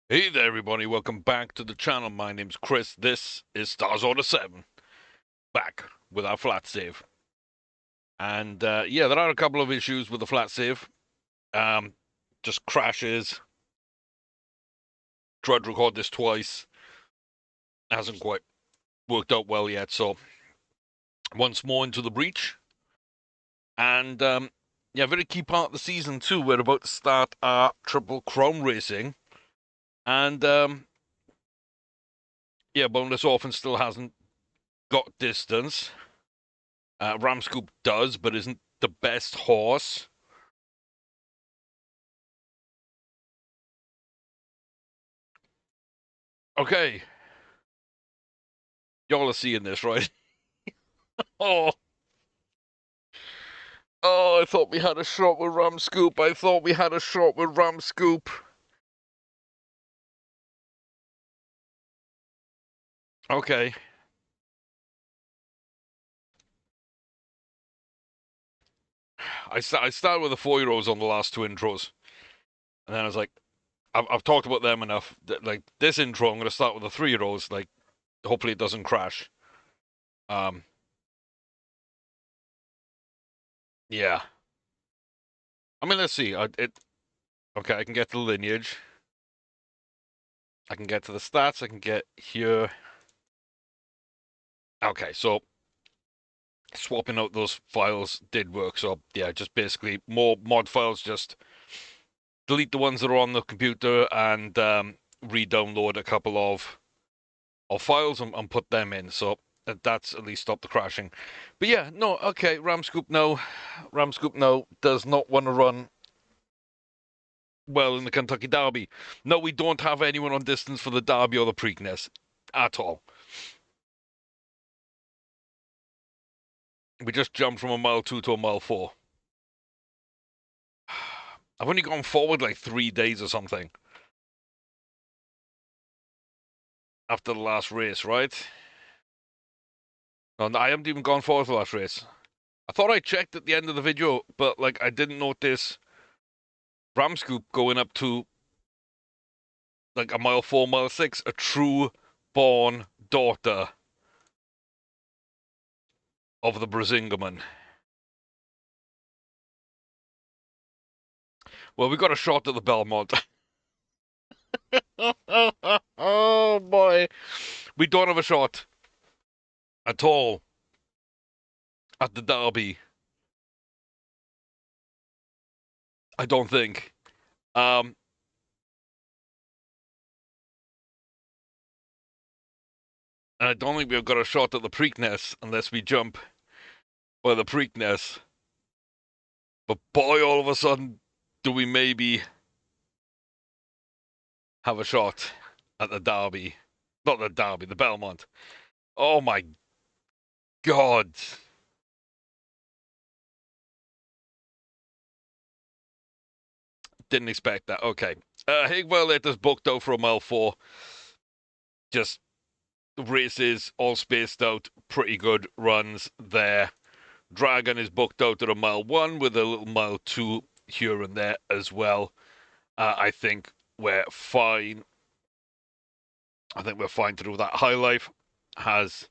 Hey there, everybody. Welcome back to the channel. My name's Chris. This is Stars Order 7. Back with our flat save. And yeah, there are a couple of issues with the flat save. Just crashes. Tried to record this twice. Hasn't quite worked out well yet. So, once more into the breach. And yeah, very key part of the season, too. We're about to start our Triple Crown racing. And yeah, Boneless Orphan still hasn't got distance. Ramscoop does, but isn't the best horse. Okay. Y'all are seeing this, right? Oh, oh, I thought we had a shot with Ramscoop. I thought we had a shot with Ramscoop. Okay. I started with the 4-year-olds on the last two intros. And then I was like, I've talked about them enough. Like, this intro, I'm going to start with the 3-year-olds. Like, hopefully it doesn't crash. Um, yeah. I mean, let's see. Okay, I can get to the lineage. I can get to the stats. I can get here. Okay, so swapping out those files did work. So yeah, just basically more mod files. Just delete the ones that are on the computer and re-download a couple of files and put them in. So that's at least stopped the crashing. But yeah, no, okay, Ramscoop no, does not want to run well in the Kentucky Derby. No, we don't have anyone on distance for the Derby or the Preakness at all. We just jumped from a mile 2 to a mile 4. I've only gone forward like 3 days or something after the last race, right? No, I haven't even gone forward for the last race. I thought I checked at the end of the video, but like I didn't notice Ramscoop going up to like a mile 4, mile 6, a true born daughter of the Brazingaman. Well, we got a shot at the Belmont. Oh boy, we don't have a shot at all at the Derby. I don't think. Um, and I don't think we've got a shot at the Preakness unless we jump by the Preakness. But boy, all of a sudden, do we maybe have a shot at the Derby? Not the Derby, the Belmont. Oh my God. Didn't expect that. Okay. Hague Violetta's booked out for a mile 4. Just races, all spaced out, pretty good runs there. Dragon is booked out at a mile 1 with a little mile 2 here and there as well. I think we're fine. I think we're fine to do that. High Life has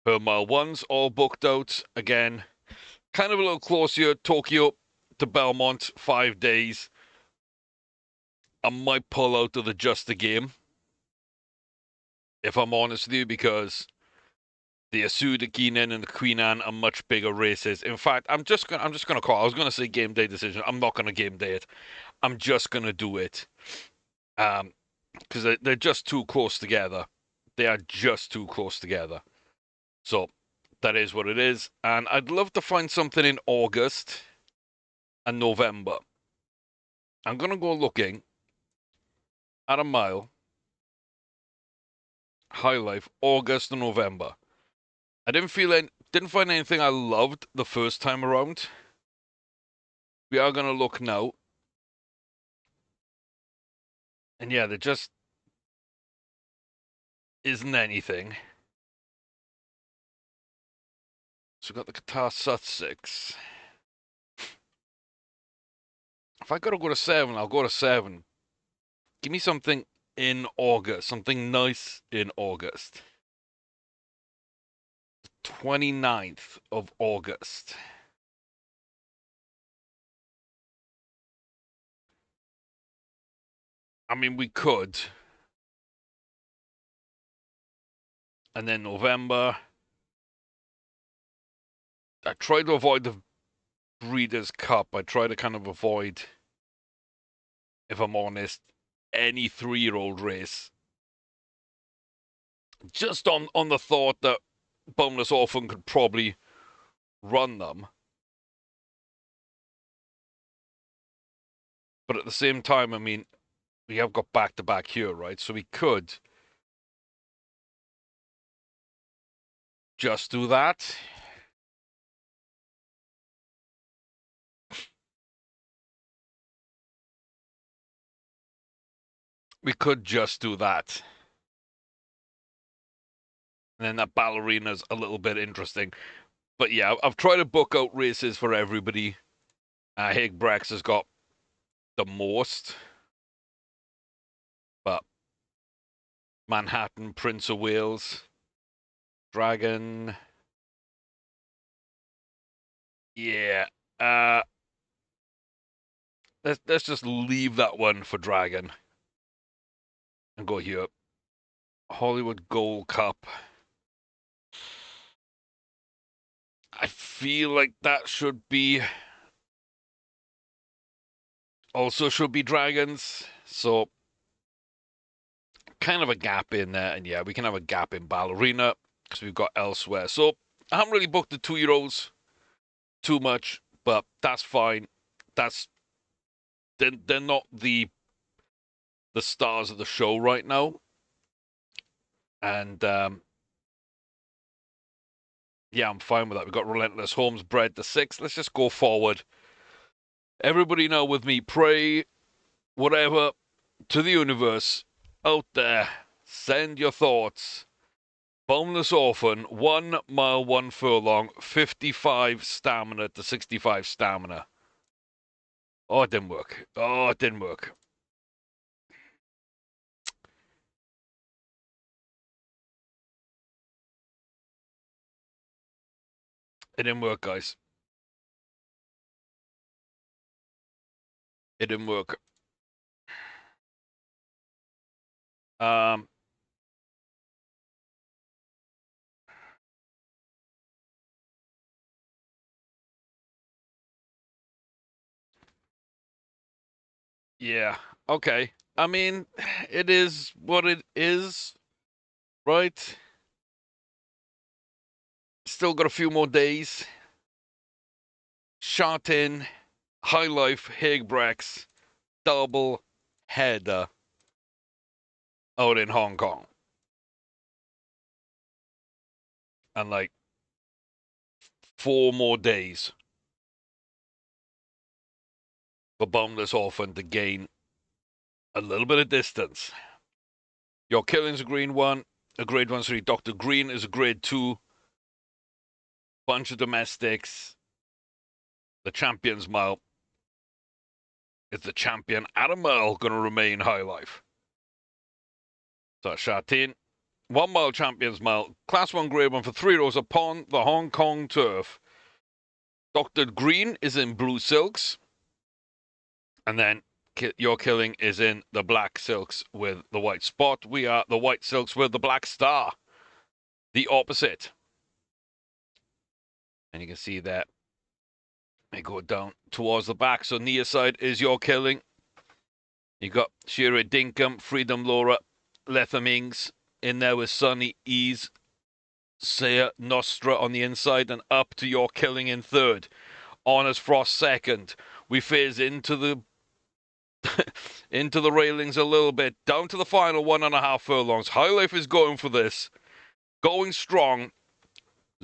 her mile 1s all booked out. Again, kind of a little closer. Tokyo to Belmont, 5 days. I might pull out of the Just the Game, if I'm honest with you, because the Asuda Keenan and the Queen Anne are much bigger races. In fact, I'm just gonna call. I was gonna say game day decision. I'm not gonna game day it. I'm just gonna do it, because they're just too close together. They are just too close together. So that is what it is. And I'd love to find something in August and November. I'm gonna go looking at a mile, High Life, August and November. I didn't find anything I loved the first time around. We are gonna look now. And yeah, there just isn't anything. So we got the Qatar Sut 6. If I gotta go to 7, I'll go to 7. Give me something in August. Something nice in August. 29th of August. I mean, we could. And then November. I try to avoid the Breeders' Cup. I try to kind of avoid, if I'm honest, any 3-year-old race. Just on the thought that Boneless Orphan could probably run them. But at the same time, I mean, we have got back-to-back here, right? So we could just do that. We could just do that. And then that ballerina's a little bit interesting. But yeah, I've tried to book out races for everybody. Higbrex has got the most. But Manhattan, Prince of Wales, Dragon. Yeah. Let's just leave that one for Dragon. And go here. Hollywood Gold Cup. I feel like that should be... also should be Dragons. So, kind of a gap in there. And yeah, we can have a gap in Ballerina, because we've got elsewhere. So, I haven't really booked the 2-year-olds too much, but that's fine. They're not the stars of the show right now. And, yeah, I'm fine with that. We've got Relentless Holmes bred to 6. Let's just go forward. Everybody now with me, pray whatever to the universe out there. Send your thoughts. Boneless Orphan, 1 mile, 1 furlong, 55 stamina to 65 stamina. Oh, it didn't work. Oh, it didn't work. It didn't work, guys. It didn't work. Yeah. Okay. I mean, it is what it is, right? Still got a few more days. Shot in, High Life, Higbrex, double header out in Hong Kong. And like 4 more days for Boneless Orphan to gain a little bit of distance. Your Killing's a green 1, a grade 1-3. Dr. Green is a grade 2. Bunch of domestics. The Champion's Mile. Is the champion at a mile going to remain High Life? So shot in. 1 mile Champion's Mile. Class 1 grade 1 for 3 rows upon the Hong Kong turf. Dr. Green is in blue silks. And then Your Killing is in the black silks with the white spot. We are the white silks with the black star. The opposite. And you can see that they go down towards the back. So near side is Your Killing. You got Shira Dinkum, Freedom Laura, Lethamings in there with Sunny Ease, Saya Nostra on the inside, and up to Your Killing in third. Honors Frost second. We phase into the into the railings a little bit, down to the final 1.5 furlongs. High Life is going for this, going strong.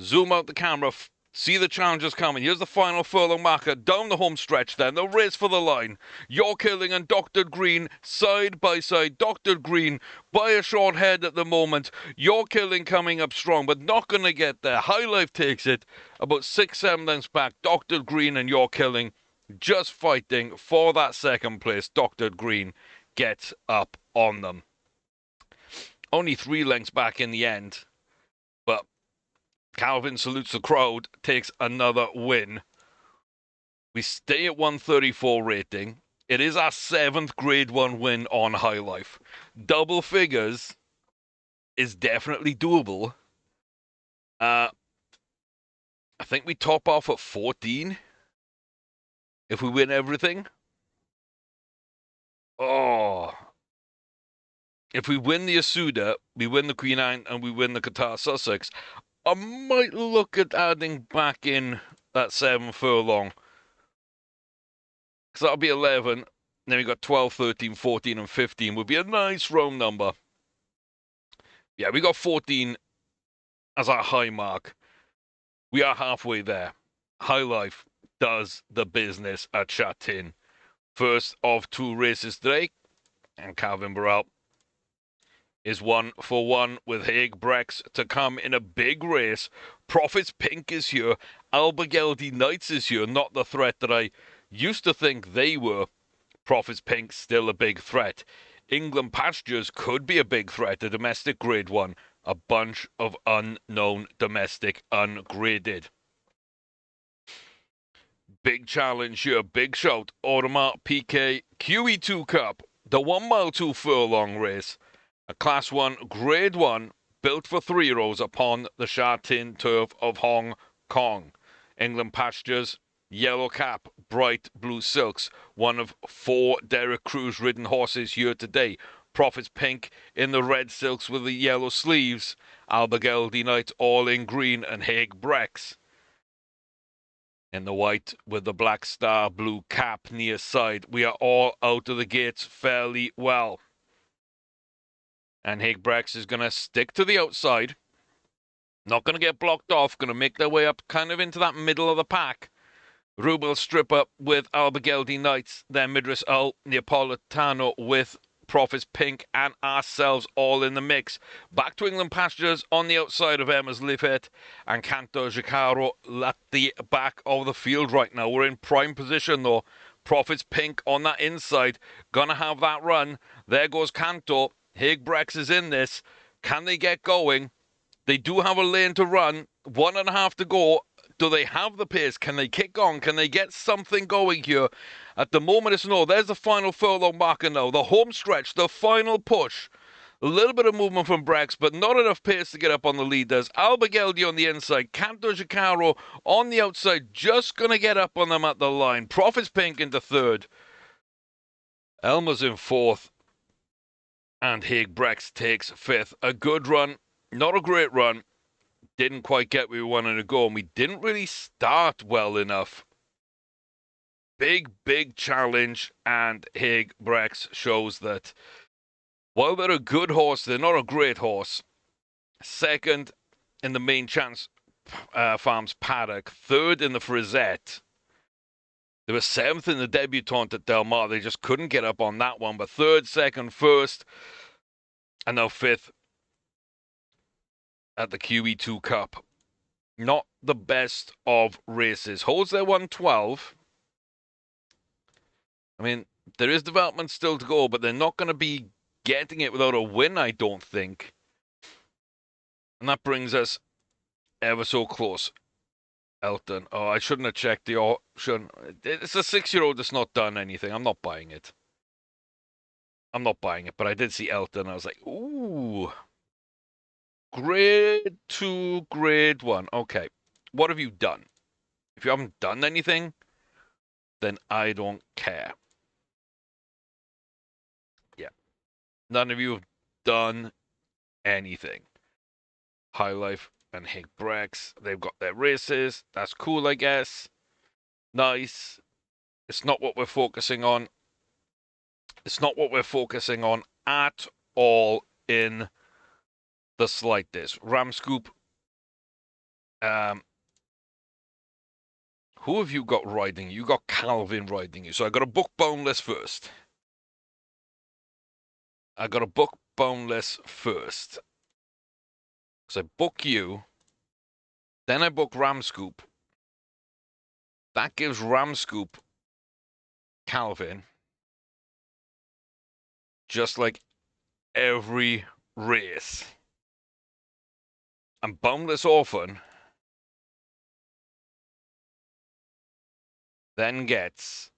Zoom out the camera, see the challengers coming. Here's the final furlong marker down the home stretch. Then the race for the line. Your Killing and Dr. Green side by side. Dr. Green by a short head at the moment. Your Killing coming up strong, but not going to get there. High Life takes it about 6-7 lengths back. Dr. Green and Your Killing just fighting for that second place. Dr. Green get up on them. Only 3 lengths back in the end, but Calvin salutes the crowd, takes another win. We stay at 134 rating. It is our 7th Grade 1 win on High Life. Double figures is definitely doable. I think we top off at 14 if we win everything. Oh. If we win the Asuda, we win the Queen Anne, and we win the Qatar Sussex, I might look at adding back in that 7 furlong. Because that'll be 11. Then we got 12, 13, 14, and 15. Would be a nice Rome number. Yeah, we got 14 as our high mark. We are halfway there. High Life does the business at Châtillon. First of 2 races today. And Calvin Burrell is 1 for 1 with Haig Brex to come in a big race. Profits Pink is here. Albergeldi Knights is here. Not the threat that I used to think they were. Profits Pink still a big threat. England Pastures could be a big threat. A domestic Grade 1. A bunch of unknown domestic ungraded. Big challenge here. Big shout. Audemars PK QE2 Cup. The 1 mile 2 furlong race. A Class 1 Grade 1 built for 3-year-olds upon the Châtillon turf of Hong Kong. England Pastures, Yellow Cap, Bright Blue Silks, one of 4 Derek Cruz ridden horses here today. Profits Pink in the red silks with the yellow sleeves. Albergeldi Knight all in green, and Haig Brex in the white with the black star blue cap near side. We are all out of the gates fairly well. And Haig Brex is going to stick to the outside. Not going to get blocked off. Going to make their way up kind of into that middle of the pack. Rubel strip up with Albergeldi Knights. Then Midris Al Neapolitano with Profits Pink and ourselves all in the mix. Back to England Pastures on the outside of Emma's Livet and Canto Jacaro at the back of the field right now. We're in prime position though. Profits Pink on that inside. Gonna have that run. There goes Canto. Haig Brex is in this. Can they get going? They do have a lane to run. 1.5 to go. Do they have the pace? Can they kick on? Can they get something going here? At the moment, it's no. There's the final furlong marker now. The home stretch, the final push. A little bit of movement from Brex, but not enough pace to get up on the lead. There's Albergeldi on the inside. Canto Jacaro on the outside. Just going to get up on them at the line. Profits Pink into 3rd. Elmer's in 4th. And Haig Brex takes 5th. A good run. Not a great run. Didn't quite get where we wanted to go. And we didn't really start well enough. Big challenge. And Haig Brex shows that while they're a good horse, they're not a great horse. 2nd in the Main Chance Farms paddock. 3rd in the Frisette. They were 7th in the debutante at Del Mar. They just couldn't get up on that one. But 3rd, 2nd, 1st, and now 5th at the QE2 Cup. Not the best of races. Holds their 112. I mean, there is development still to go, but they're not going to be getting it without a win, I don't think. And that brings us ever so close. Elton. Oh, I shouldn't have checked the option. It's a 6-year-old that's not done anything. I'm not buying it. But I did see Elton. I was like, ooh. Grade 2, Grade 1. Okay. What have you done? If you haven't done anything, then I don't care. Yeah. None of you have done anything. High Life and Haig Brex, they've got their races. That's cool, I guess. Nice. It's not what we're focusing on. It's not what we're focusing on at all in the slightest. Ramscoop. Who have you got riding you? You got Calvin riding you. So I got a book Boundless first. So I book you. Then I book Ramscoop. That gives Ramscoop Calvin. just like every race. And Boundless Orphan then gets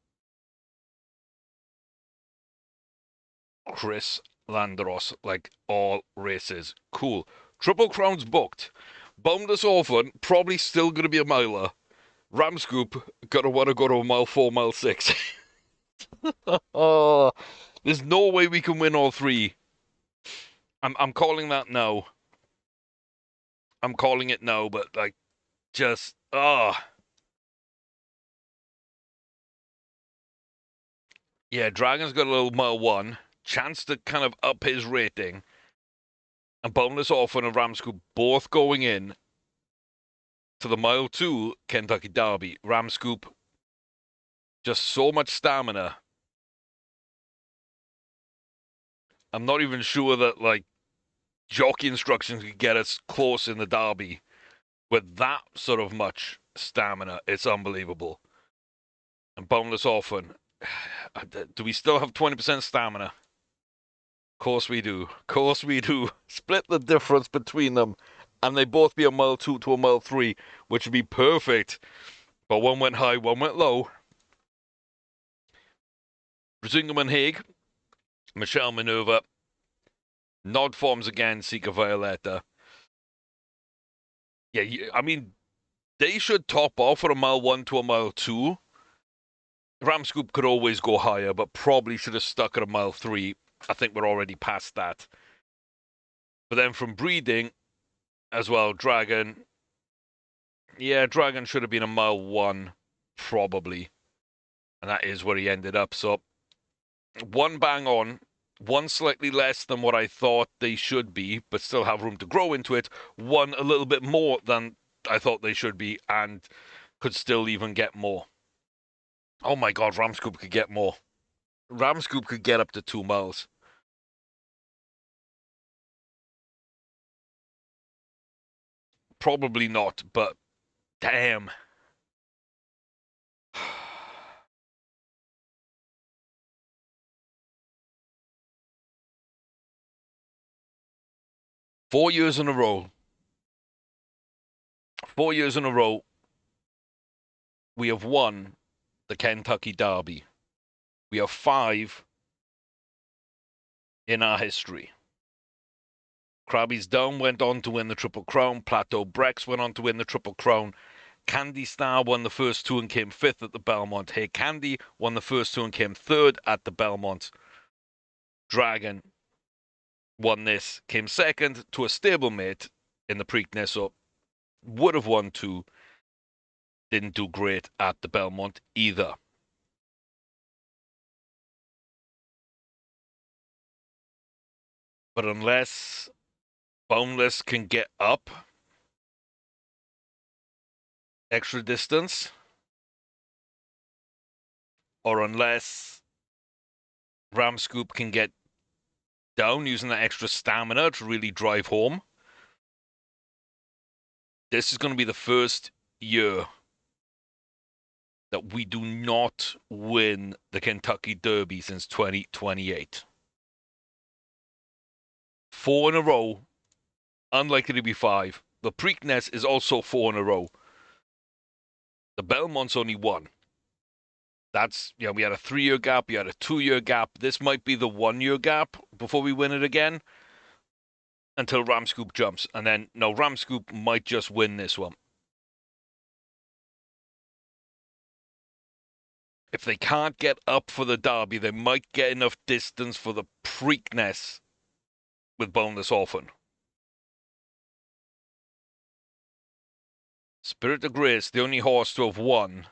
Chris Landros, like all races. Cool. Triple Crown's booked. Boundless Orphan, probably still going to be a miler. Ramscoop, gonna want to go to a mile 4, mile 6. Oh, there's no way we can win all three. I'm calling that now. I'm calling it now, but like, just, Yeah, Dragon's got a little mile 1. Chance to kind of up his rating. And Boundless Orphan and Ramscoop both going in to the mile 2 Kentucky Derby. Ramscoop, just so much stamina. I'm not even sure that, like, jockey instructions could get us close in the Derby with that sort of much stamina. It's unbelievable. And Boundless Orphan, do we still have 20% stamina? Of course we do. Of course we do. Split the difference between them, and they both be a mile 2 to a mile 3, which would be perfect. But one went high, one went low. Brisingham and Hague, Michelle Minerva, Nod forms again, Seeker Violetta. Yeah, I mean, they should top off for a mile 1 to a mile 2. Ramscoop could always go higher, but probably should have stuck at a mile 3. I think we're already past that. But then from breeding as well, Dragon. Yeah, Dragon should have been a mile 1, probably. And that is where he ended up. So, one bang on, one slightly less than what I thought they should be, but still have room to grow into it. One a little bit more than I thought they should be, and could still even get more. Oh my god, Ramscoop could get more. Ramscoop could get up to 2 miles. Probably not, but damn. Four years in a row. 4 years in a row, we have won the Kentucky Derby. We have 5 in our history. Krabby's Down went on to win the Triple Crown. Plateau Brex went on to win the Triple Crown. Candy Star won the first 2 and came 5th at the Belmont. Hey Candy won the first 2 and came 3rd at the Belmont. Dragon won this, came 2nd to a stablemate in the Preakness, so would have won 2. Didn't do great at the Belmont either. But unless Boundless can get up extra distance, or unless Ramscoop can get down using that extra stamina to really drive home, this is going to be the first year that we do not win the Kentucky Derby since 2028. 4 in a row, unlikely to be 5. The Preakness is also 4 in a row. The Belmont's only 1. That's, we had a 3-year gap, we had a 2-year gap. This might be the 1-year gap before we win it again until Ramscoop jumps. And then, no, Ramscoop might just win this one. If they can't get up for the Derby, they might get enough distance for the Preakness with Boundless Orphan. Spirit of Grace, the only horse to have won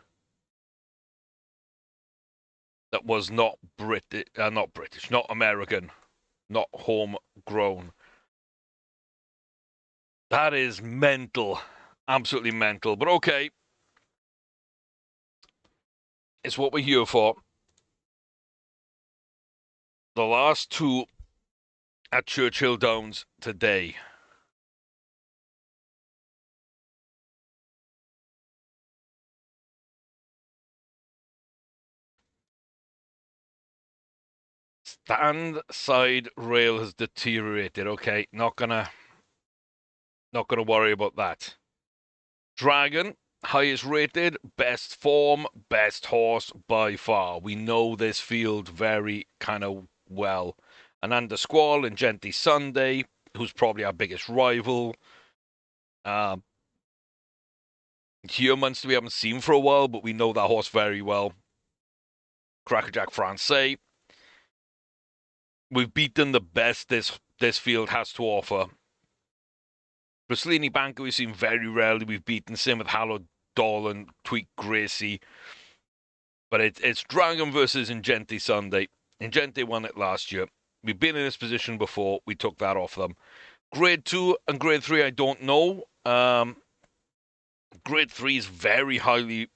that was not British, not American, not homegrown. That is mental. Absolutely mental. But okay. It's what we're here for. The last 2 at Churchill Downs today. stand side rail has deteriorated. Okay, not gonna worry about that. Dragon, highest rated, best form, best horse by far. We know this field very kind of well. Ananda Squall and Gently Sunday, who's probably our biggest rival. Humans we haven't seen for a while, but we know that horse very well. Crackerjack Francais. We've beaten the best this field has to offer. Brassolini Banco we've seen very rarely. We've beaten. Same with Hallowed Doll and Tweak Gracie. But it's Dragon versus Ingente Sunday. Ingente won it last year. We've been in this position before. We took that off them. Grade 2 and Grade 3, I don't know. Grade 3 is very highly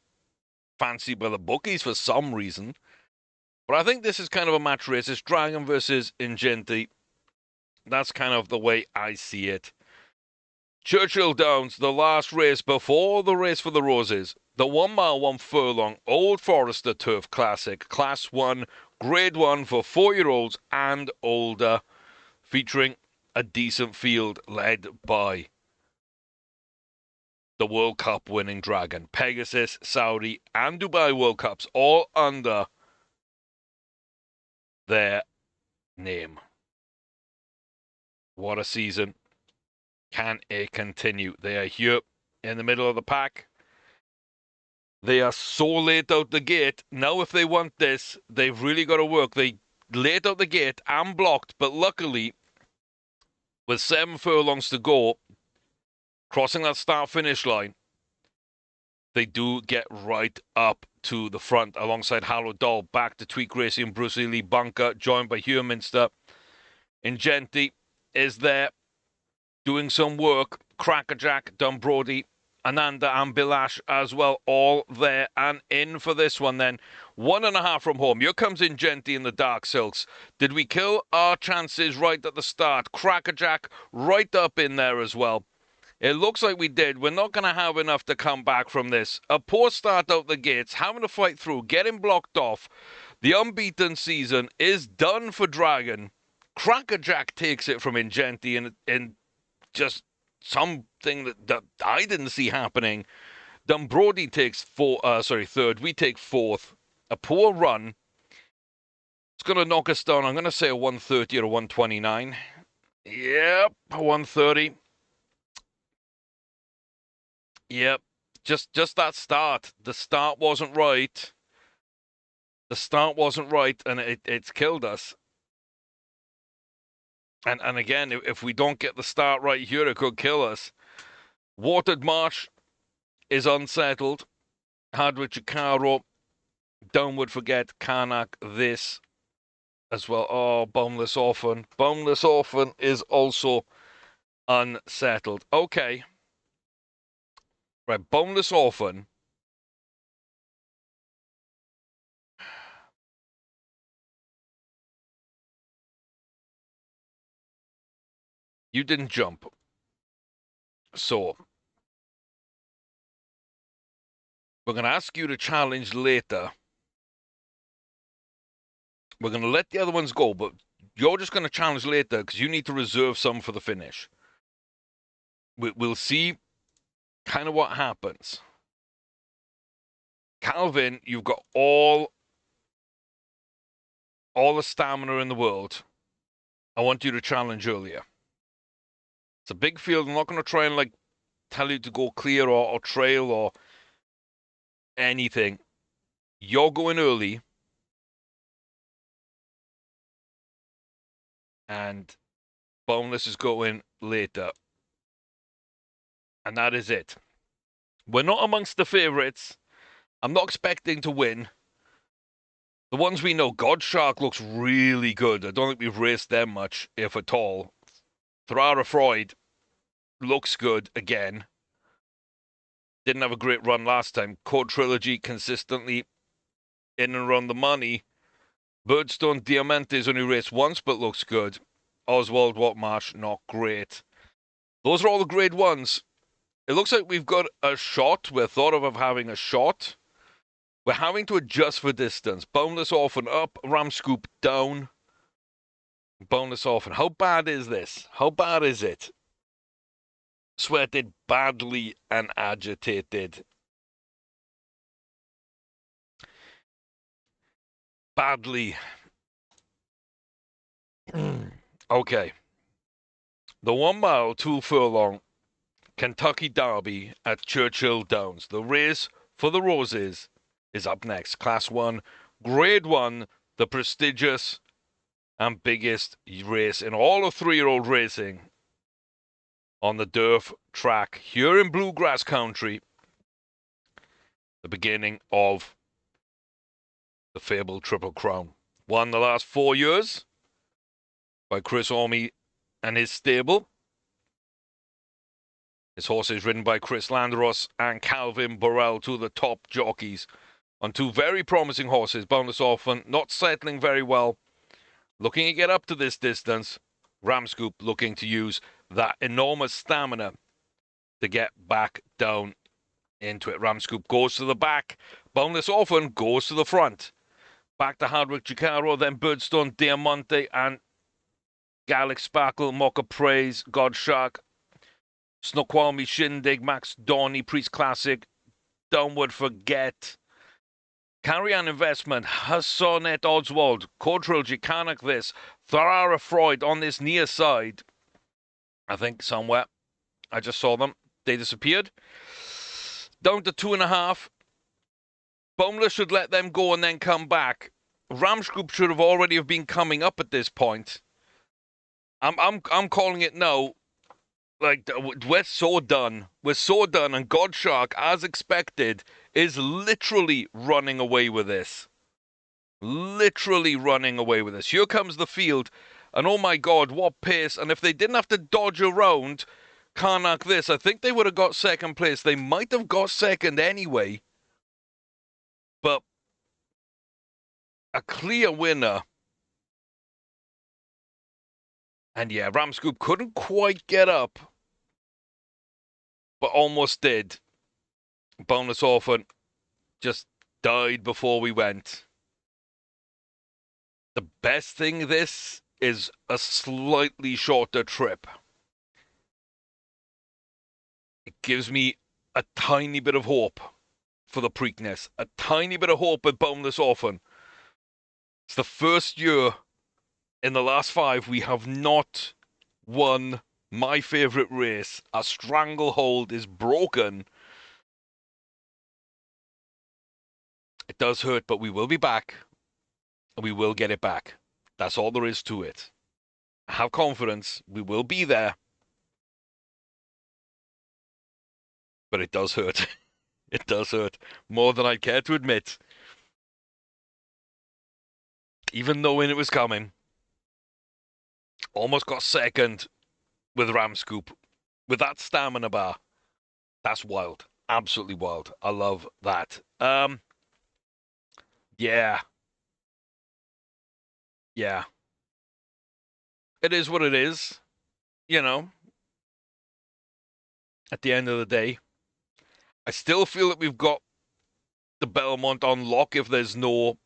fancied by the bookies for some reason. But I think this is kind of a match race. It's Dragon versus Ingente. That's kind of the way I see it. Churchill Downs, the last race before the race for the Roses. The 1 mile, 1 furlong, Old Forester Turf Classic, Class 1, Grade 1 for 4-year-olds and older, featuring a decent field led by the World Cup winning Dragon. Pegasus, Saudi, and Dubai World Cups, all under their name. What a season. Can it continue? They are here in the middle of the pack. They are so late out the gate. Now if they want this, they've really got to work. They late out the gate and blocked, but luckily, with 7 furlongs to go, crossing that start-finish line, they do get right up to the front alongside Hallowed Doll, back to Tweak Gracie and Bruce Lee Bunker, joined by Hugh Minster. Ingente is there doing some work. Crackerjack, Dunbrody, Ananda and Bilash as well, all there and in for this one then. 1.5 from home. Here comes Ingente in the Dark Silks. Did we kill our chances right at the start? Crackerjack right up in there as well. It looks like we did. We're not going to have enough to come back from this. A poor start out the gates, having to fight through, getting blocked off. The unbeaten season is done for Dragon. Crackerjack takes it from Ingente in just something that I didn't see happening. Dunbrody takes third. We take fourth. A poor run. It's going to knock us down. I'm going to say a 130 or a 129. Yep, 130. Yep, just that start. The start wasn't right. And it's killed us. And again, if we don't get the start right here, it could kill us. Watered Marsh is unsettled. Hardwick Chikaro, Downward Forget, Karnak, this as well. Oh, Boneless Orphan. Boneless Orphan is also unsettled. Okay. Right, Boneless Orphan. You didn't jump. So, we're going to ask you to challenge later. We're going to let the other ones go, but you're just going to challenge later because you need to reserve some for the finish. We'll see kind of what happens. Calvin, you've got all the stamina in the world. I want you to challenge earlier. It's a big field. I'm not going to try and tell you to go clear or trail or anything. You're going early. And Boneless is going later. And that is it. We're not amongst the favourites. I'm not expecting to win. The ones we know, Godshark looks really good. I don't think we've raced them much, if at all. Ferrara Freud looks good again. Didn't have a great run last time. Code Trilogy consistently in and around the money. Birdstone Diamantes only raced once, but looks good. Oswald Watmarsh, not great. Those are all the grade ones. It looks like we've got a shot. We're thought of having a shot. We're having to adjust for distance. Boundless Orphan up, Ram Scoop down. Boneless Orphan. How bad is this? How bad is it? Sweated badly and agitated. Badly. Okay. The 1 mile, 2 furlong Kentucky Derby at Churchill Downs. The race for the Roses is up next. Class 1, Grade 1, the prestigious and biggest race in all of 3-year-old racing on the Durf track here in Bluegrass Country. The beginning of the fabled Triple Crown. Won the last 4 years by Chris Orme and his stable. His horse is ridden by Chris Landros and Calvin Burrell, two of the top jockeys on two very promising horses. Boneless Orphan not settling very well, looking to get up to this distance. Ramscoop looking to use that enormous stamina to get back down into it. Ramscoop goes to the back. Boneless Orphan goes to the front. Back to Hardwick Chicaro, then Birdstone, Diamante, and Gallic Sparkle, Mocha Praise, Godshark, Snoqualmie Shindig, Max Donny, Priest Classic, Downward Forget, Carry On Investment, Hassonet Oswald, Cotril Gicanic this, Ferrara Freud on this near side. I think somewhere. I just saw them. They disappeared. Down to 2.5. Boneless should let them go and then come back. Ramscoop should have already have been coming up at this point. I'm calling it now. Like, we're so done. We're so done. And Godshark, as expected, is literally running away with this. Literally running away with this. Here comes the field. And oh my God, what pace. And if they didn't have to dodge around Karnak this, I think they would have got second place. They might have got second anyway. But a clear winner. And yeah, Ramscoop couldn't quite get up, but almost did. Boneless Orphan just died before we went. The best thing this is a slightly shorter trip. It gives me a tiny bit of hope for the Preakness. A tiny bit of hope with Boneless Orphan. It's the first year in the last 5 we have not won my favourite race. Our stranglehold is broken. It does hurt, but we will be back. And we will get it back. That's all there is to it. I have confidence. We will be there. But it does hurt. It does hurt. More than I'd care to admit. Even knowing it was coming. Almost got second with Ramscoop. With that stamina bar. That's wild. Absolutely wild. I love that. Yeah. Yeah. It is what it is. You know. At the end of the day. I still feel that we've got the Belmont on lock if there's no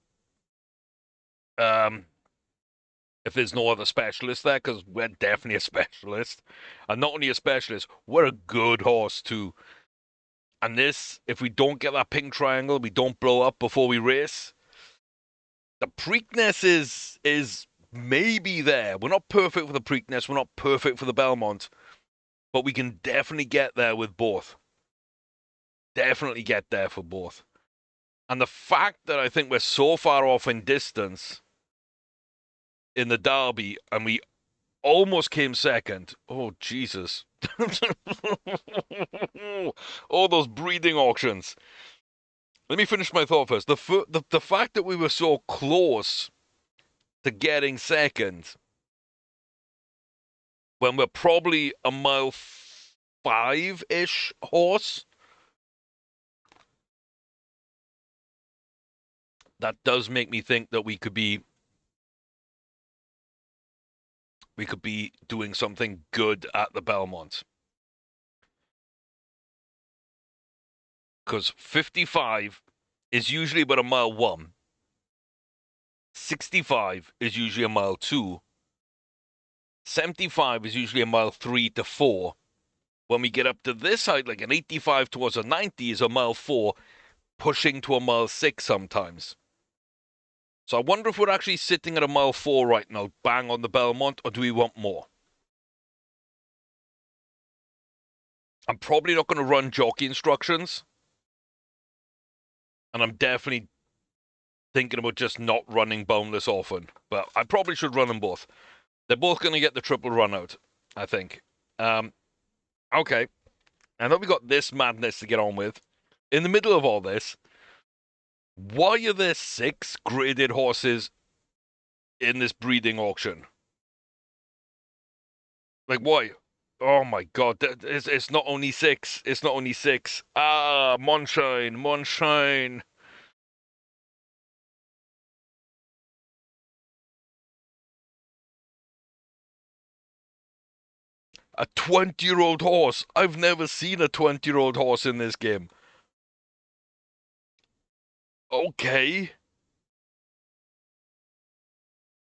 other specialist there, because we're definitely a specialist. And not only a specialist, we're a good horse too. And this, if we don't get that pink triangle, we don't blow up before we race, the Preakness is maybe there. We're not perfect for the Preakness, we're not perfect for the Belmont, but we can definitely get there with both. Definitely get there for both. And the fact that I think we're so far off in distance in the Derby, and we almost came second. Oh, Jesus. All those breeding auctions. Let me finish my thought first. The fact that we were so close to getting second when we're probably a mile 5-ish horse, that does make me think that we could be doing something good at the Belmont. Because 55 is usually about a mile 1. 65 is usually a mile 2. 75 is usually a mile 3 to 4. When we get up to this height, like an 85 towards a 90 is a mile 4, pushing to a mile 6 sometimes. So I wonder if we're actually sitting at a mile 4 right now, bang on the Belmont, or do we want more? I'm probably not going to run jockey instructions. And I'm definitely thinking about just not running boneless often. But I probably should run them both. They're both going to get the triple run out, I think. Okay. And then we got this madness to get on with. In the middle of all this, why are there 6 graded horses in this breeding auction? Like, why? Oh my god, it's not only 6. It's not only 6. Ah, Monshine, Monshine. A 20-year-old horse. I've never seen a 20-year-old horse in this game. Okay.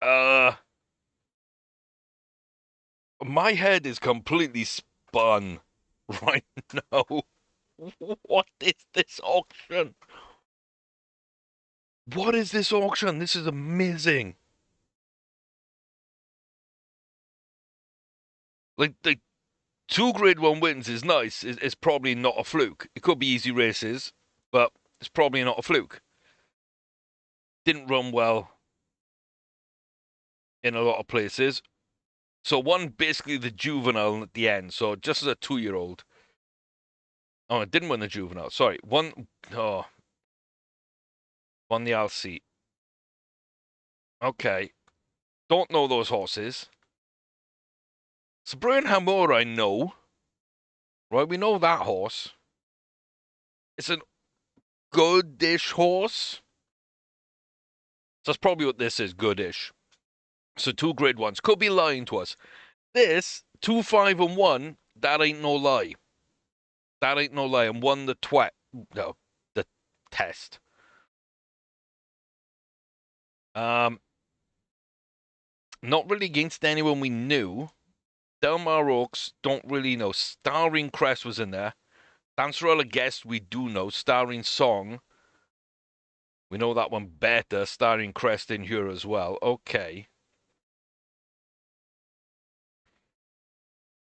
Uh, my head is completely spun right now. What is this auction? What is this auction? This is amazing. Like, the 2 grade 1 wins is nice. It's probably not a fluke. It could be easy races, but it's probably not a fluke. Didn't run well in a lot of places. So one basically the juvenile at the end. So just as a 2-year-old. Oh, it didn't win the juvenile. Sorry. Won the LC. Okay. Don't know those horses. Sabrina Hamor, I know. Right, we know that horse. It's a goodish horse. So that's probably what this is, goodish. So 2 grade 1s. Could be lying to us. This, 2, 5, and 1, that ain't no lie. That ain't no lie. And won the the test. Not really against anyone we knew. Delmar Oaks, don't really know. Starring Crest was in there. Dancerella Guest, we do know. Starring Song. We know that one better. Starring Crest in here as well. Okay.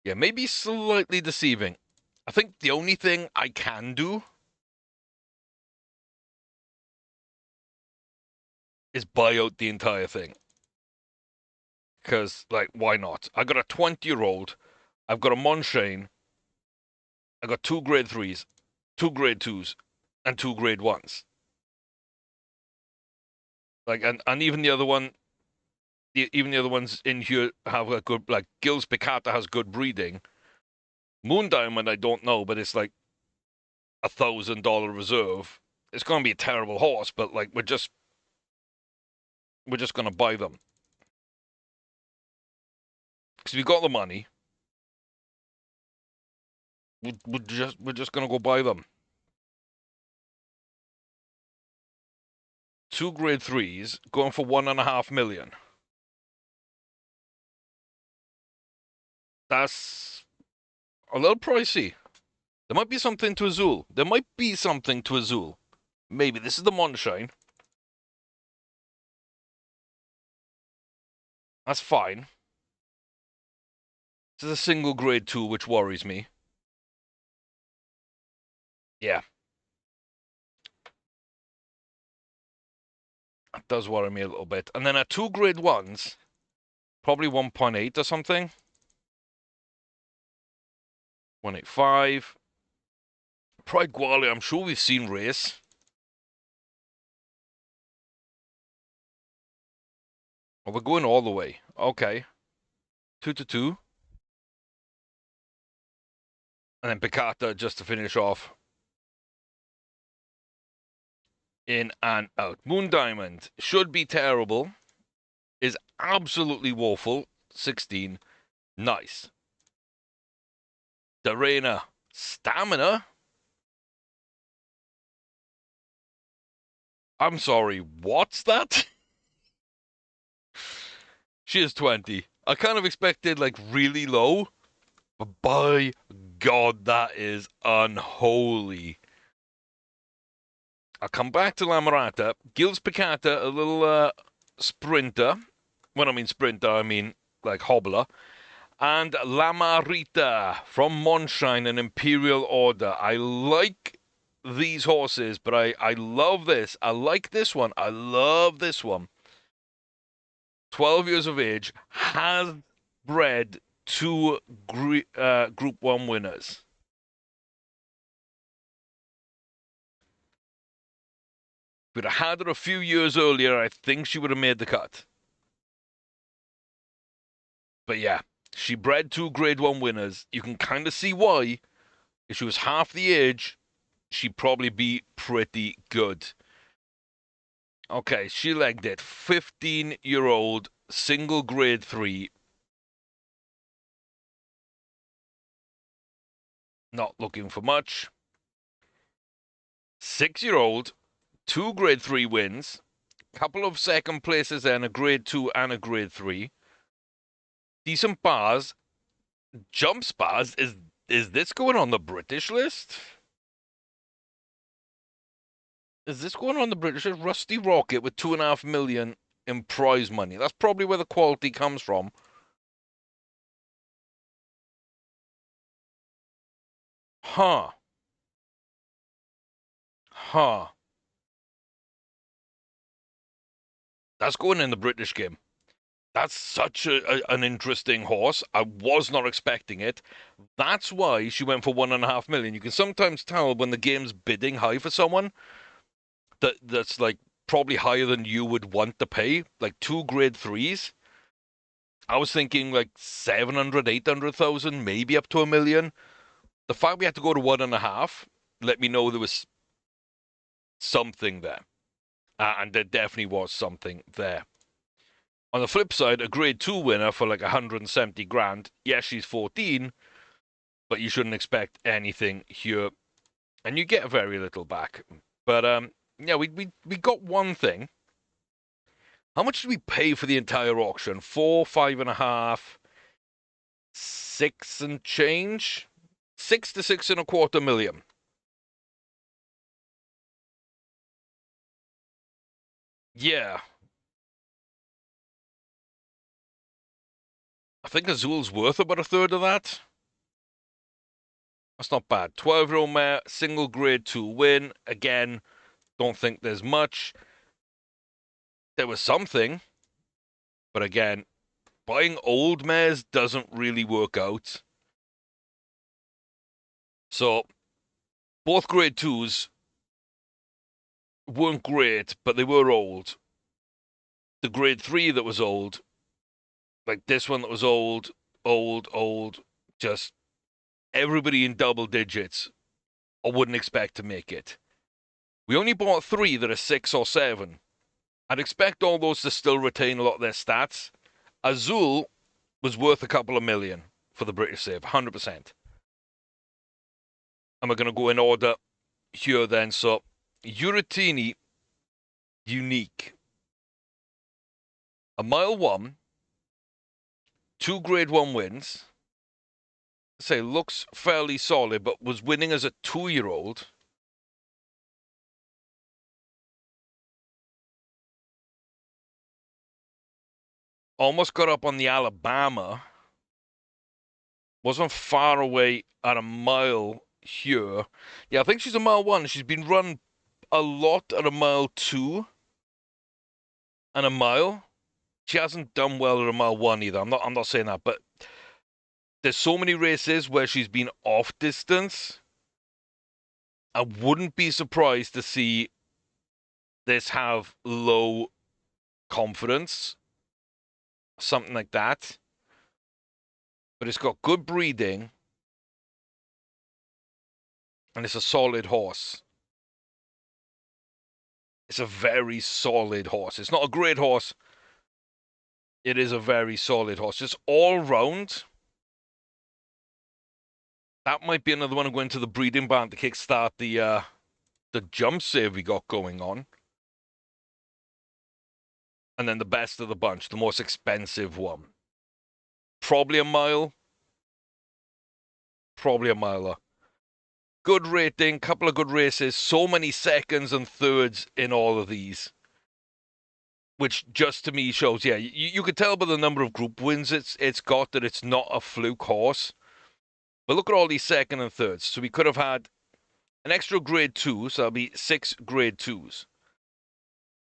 Yeah, maybe slightly deceiving. I think the only thing I can do is buy out the entire thing. Because, like, why not? I got a 20-year-old. I've got a Monshane. I got 2 grade 3s, 2 grade 2s, and 2 grade 1s. Like, and even the other one, even the other ones in here have a good, like, Gilles Picata has good breeding. Moon Diamond, I don't know, but it's like $1,000 reserve. It's going to be a terrible horse, but, like, we're just going to buy them. Because we got the money. We're just going to go buy them. 2 grade 3s going for $1.5 million. That's a little pricey. There might be something to Azul. There might be something to Azul. Maybe this is the Monshine. That's fine. This is a single grade 2, which worries me. Yeah. That does worry me a little bit. And then our 2 grade 1s, probably 1.8 or something. 185. Pride Gwali, I'm sure we've seen race. Oh, we're going all the way. Okay. 2 to 2. And then Picata just to finish off. In and out. Moon Diamond should be terrible. Is absolutely woeful. 16. Nice. Darena. Stamina? I'm sorry, what's that? She is 20. I kind of expected like really low, but by God, that is unholy. I'll come back to Lamarata. Gilles Picata, a little sprinter. When I mean sprinter, I mean like hobbler. And La Marita from Monshine, an Imperial Order. I like these horses, but I love this. I like this one. I love this one. 12 years of age, has bred two Group 1 winners. If we'd have had her a few years earlier, I think she would have made the cut. But yeah, she bred two Grade 1 winners. You can kind of see why. If she was half the age, she'd probably be pretty good. Okay, she legged it. 15-year-old, single Grade 3. Not looking for much. 6-year-old, two Grade 3 wins. Couple of second places and a Grade 2 and a Grade 3. Decent bars. Jumps bars. Is this going on the British list? Is this going on the British list? Rusty Rocket with 2.5 million in prize money. That's probably where the quality comes from. Huh. Huh. That's going in the British game. That's such an interesting horse. I was not expecting it. That's why she went for 1.5 million. You can sometimes tell when the game's bidding high for someone that's like probably higher than you would want to pay. Like two Grade 3s. I was thinking like 700, 800,000, maybe up to 1 million. The fact we had to go to 1.5 let me know there was something there. And there definitely was something there. On the flip side, a Grade 2 winner for like 170 grand. Yes, she's 14, but you shouldn't expect anything here. And you get very little back. But yeah, we got one thing. How much did we pay for the entire auction? 4, 5.5, 6 and change? 6 to 6.25 million. Yeah. I think Azul's worth about a third of that. That's not bad. 12-year-old mare, single Grade 2 win. Again, don't think there's much. There was something. But again, buying old mares doesn't really work out. So, both Grade 2s weren't great, but they were old. The Grade 3 that was old, like this one that was old, just everybody in double digits, I wouldn't expect to make it. We only bought 3 that are 6 or 7. I'd expect all those to still retain a lot of their stats. Azul was worth a couple of million for the British save, 100%. And we're going to go in order here then. So, Uratini, unique. A mile 1, 2 Grade 1 wins. Say, looks fairly solid, but was winning as a 2-year-old. Almost got up on the Alabama. Wasn't far away at a mile here. Yeah, I think she's a mile 1. She's been run a lot at a mile 2 and a mile. She hasn't done well at a mile 1 either. I'm not saying that, but there's so many races where she's been off distance. I wouldn't be surprised to see this have low confidence, something like that. But it's got good breeding, and it's a solid horse. It's a very solid horse. It's not a great horse. It is a very solid horse. Just all round. That might be another one I'm going to the breeding barn to kickstart the jump save we got going on. And then the best of the bunch, the most expensive one. probably a mile. Probably a miler. Good rating, couple of good races, so many seconds and thirds in all of these. Which just to me shows, yeah, you could tell by the number of group wins it's got that it's not a fluke horse. But look at all these second and thirds. So we could have had an extra grade 2, so that'll be 6 grade 2s.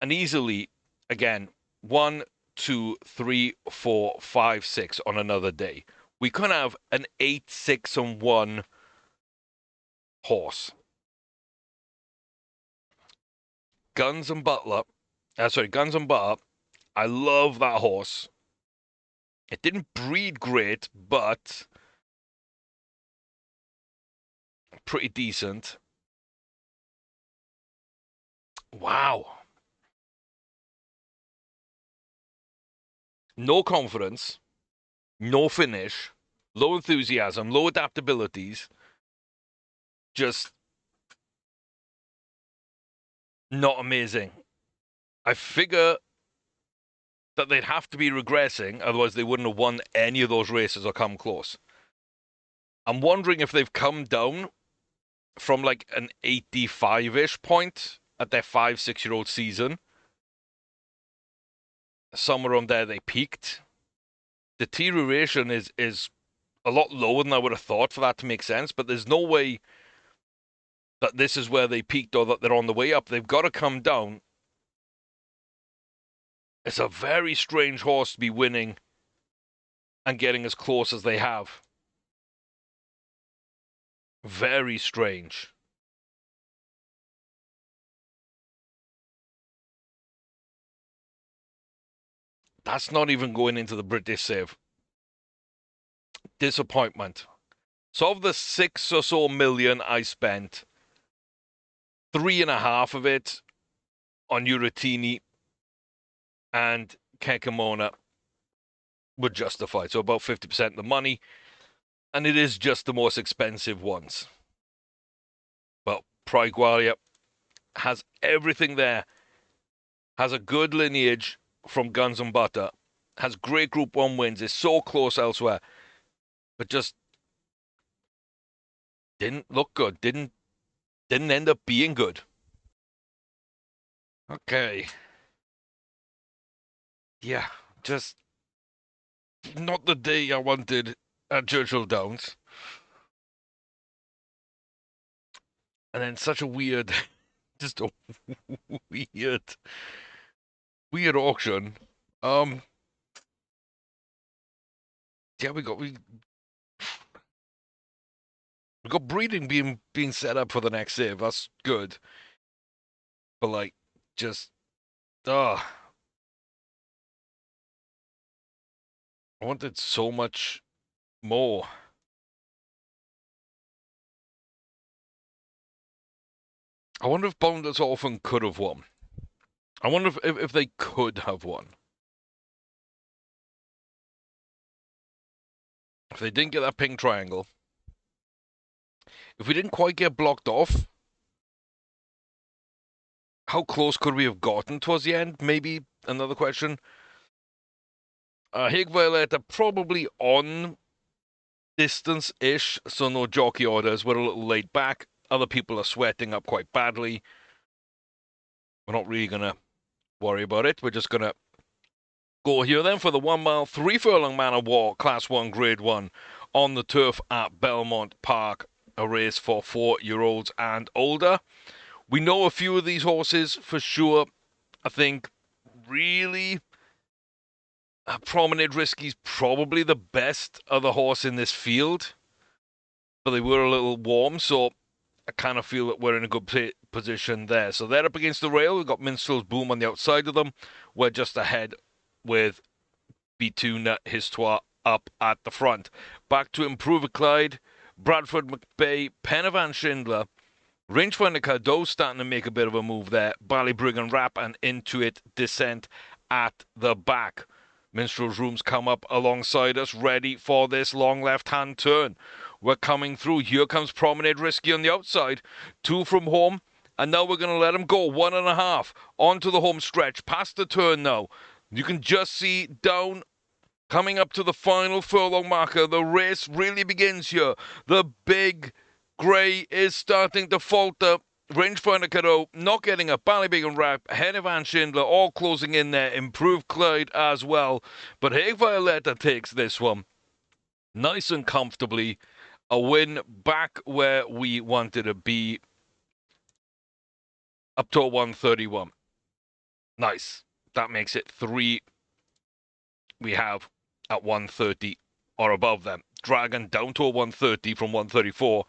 And easily, again, 1, 2, 3, 4, 5, 6 on another day. We could have an 8, 6, and 1 horse. Guns and Butter. I love that horse. It didn't breed great, but pretty decent. Wow. No confidence, no finish, low enthusiasm, low adaptabilities. Just not amazing. I figure that they'd have to be regressing, otherwise they wouldn't have won any of those races or come close. I'm wondering if they've come down from like an 85-ish point at their 5-6-year-old season. Somewhere around there they peaked. Deterioration is a lot lower than I would have thought for that to make sense, but there's no way that this is where they peaked or that they're on the way up. They've got to come down. It's a very strange horse to be winning and getting as close as they have. Very strange. That's not even going into the British save. Disappointment. So of the 6 or so million I spent, 3.5 of it on Uratini and Kekimona were justified. So about 50% of the money. And it is just the most expensive ones. Well, Pride Gwalia has everything there. Has a good lineage from Guns and Butter. Has great Group 1 wins. Is so close elsewhere. But just didn't look good. Didn't end up being good. Okay. Yeah, just not the day I wanted at Churchill Downs. And then such a weird, just a weird auction. Yeah, we got breeding being set up for the next save. That's good. But like, just I wanted so much more. I wonder if Boundless Orphan could have won. I wonder if they could have won. If they didn't get that pink triangle. If we didn't quite get blocked off, how close could we have gotten towards the end? Maybe another question. Hig Violetta probably on distance-ish, so no jockey orders. We're a little laid back. Other people are sweating up quite badly. We're not really going to worry about it. We're just going to go here then for the 1 mile, 3 furlong Man of War, Class 1, Grade 1, on the turf at Belmont Park. A race for 4-year-olds and older. We know a few of these horses for sure. I think really Promenade Risky's probably the best other horse in this field. But they were a little warm, so I kind of feel that we're in a good position there. So they're up against the rail. We've got Minstrel's Boom on the outside of them. We're just ahead with Bituna Histoire up at the front. Back to Improve Clyde, Bradford McBay, Penavan Schindler, Rangefinder Cardo starting to make a bit of a move there. Ballybriggan Rap and Intuit Descent at the back. Minstrel's Rooms come up alongside us, ready for this long left-hand turn. We're coming through. Here comes Promenade Risky on the outside. 2 from home. And now we're going to let him go. 1.5 onto the home stretch. Past the turn now. You can just see down Coming up to the final furlong marker, the race really begins here. The big grey is starting to falter. Rangefinder Cadeau not getting a Ballybig and Wrap, ahead of Anne Schindler, all closing in there. Improved Clyde as well. But Hague Violetta takes this one nice and comfortably. A win back where we wanted to be, up to a 131. Nice. That makes it 3 we have at 130 or above them. Dragon down to a 130 from 134.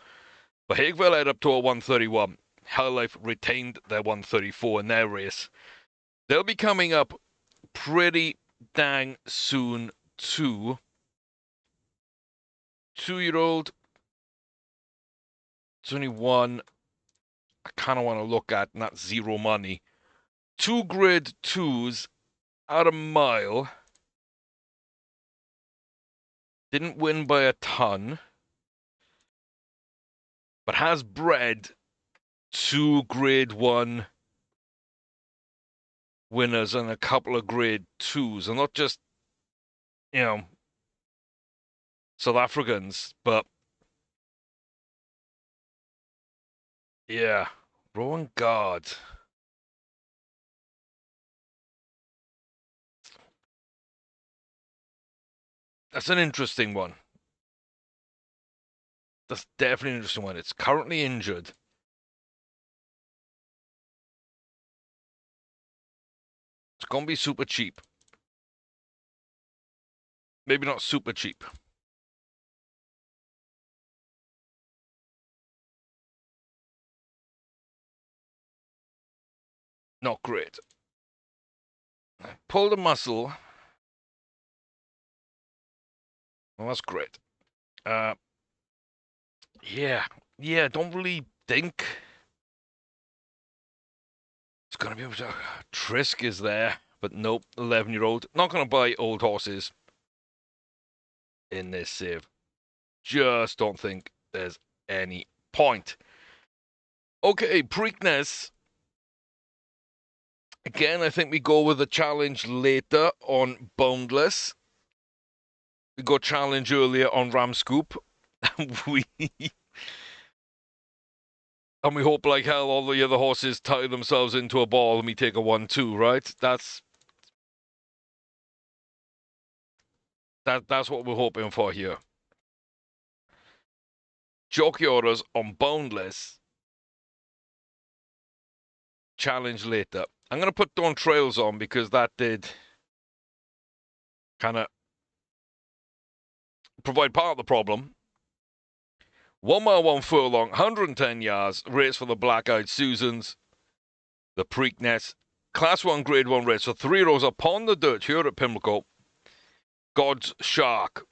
But Hageville led up to a 131. Hell Life retained their 134 in their race. They'll be coming up pretty dang soon too. 2-year-old. It's only one I kind of want to look at, and that's Zero Money. 2 grade 2s at a mile. Didn't win by a ton, but has bred 2 grade 1 winners and a couple of grade 2s. And not just, South Africans, but yeah, Rowan Guard. That's an interesting one. That's definitely an interesting one. It's currently injured. It's going to be super cheap. Maybe not super cheap. Not great. I pulled a muscle. Well, that's great. Yeah, don't really think it's going to be able to. Trisk is there, but nope, 11-year-old. Not going to buy old horses in this save. Just don't think there's any point. Okay, Preakness. Again, I think we go with a challenge later on Boundless. We got challenge earlier on Ramscoop. And we hope like hell all the other horses tie themselves into a ball and we take a 1-2, right? That's what we're hoping for here. Jockey orders on Boundless. Challenge later. I'm going to put Dawn Trails on because that did kind of provide part of the problem. 1 mile, 1 furlong, 110 yards, race for the Black-Eyed Susans. The Preakness. Class 1, Grade 1 race for 3 rows upon the dirt here at Pimlico. God's Shark.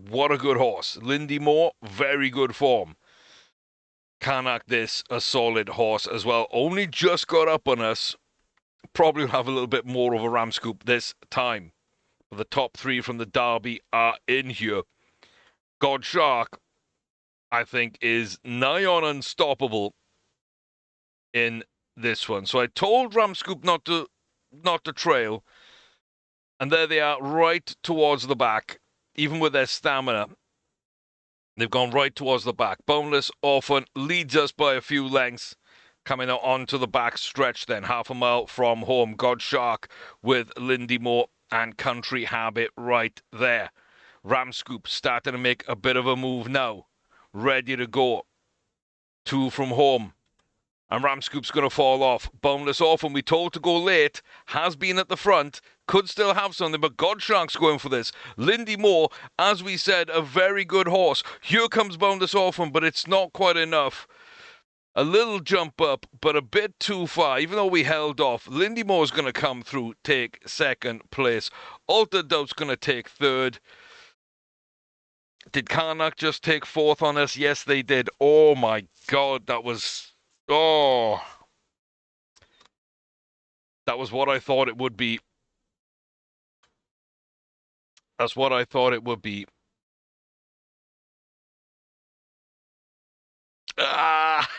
What a good horse. Lindy Moore, very good form. Karnak this, a solid horse as well. Only just got up on us. Probably will have a little bit more of a ram scoop this time. The top 3 from the Derby are in here. God Shark, I think, is nigh on unstoppable in this one. So I told Ramscoop not to trail. And there they are, right towards the back. Even with their stamina, they've gone right towards the back. Boneless Orphan leads us by a few lengths. Coming out onto the back stretch then, half a mile from home. God Shark with Lindy Moore and Country Habit right there. Ramscoop starting to make a bit of a move now. Ready to go. 2 from home. And Ramscoop's going to fall off. Boneless Orphan, we told to go late, has been at the front, could still have something, but Godshark's going for this. Lindy Moore, as we said, a very good horse. Here comes Boneless Orphan, but it's not quite enough. A little jump up, but a bit too far, even though we held off. Lindy Moore's going to come through, take 2nd place. Alter Doubt's going to take 3rd. Did Karnak just take 4th on us? Yes, they did. Oh, my God, that was... Oh, that was what I thought it would be. That's what I thought it would be. Ah!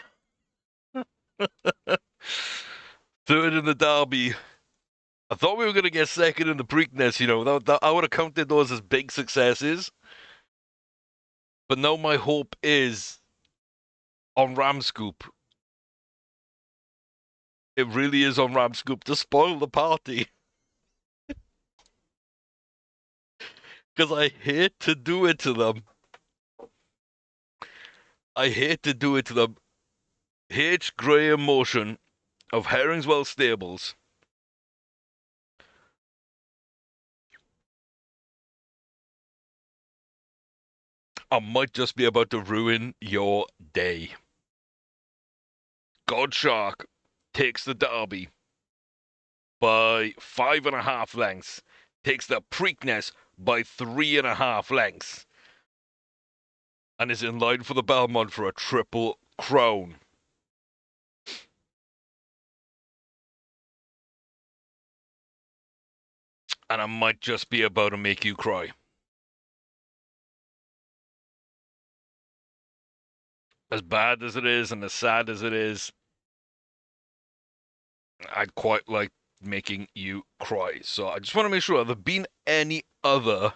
3rd in the Derby. I thought we were going to get second in the Preakness, I would have counted those as big successes. But now my hope is on Ramscoop. It really is on Ramscoop to spoil the party. Because I hate to do it to them. I hate to do it to them. H. Graham Motion of Herringswell Stables. I might just be about to ruin your day. Godshark takes the Derby by 5.5 lengths. Takes the Preakness by 3.5 lengths. And is in line for the Belmont for a Triple Crown. And I might just be about to make you cry. As bad as it is and as sad as it is, I'd quite like making you cry. So I just want to make sure, have there been any other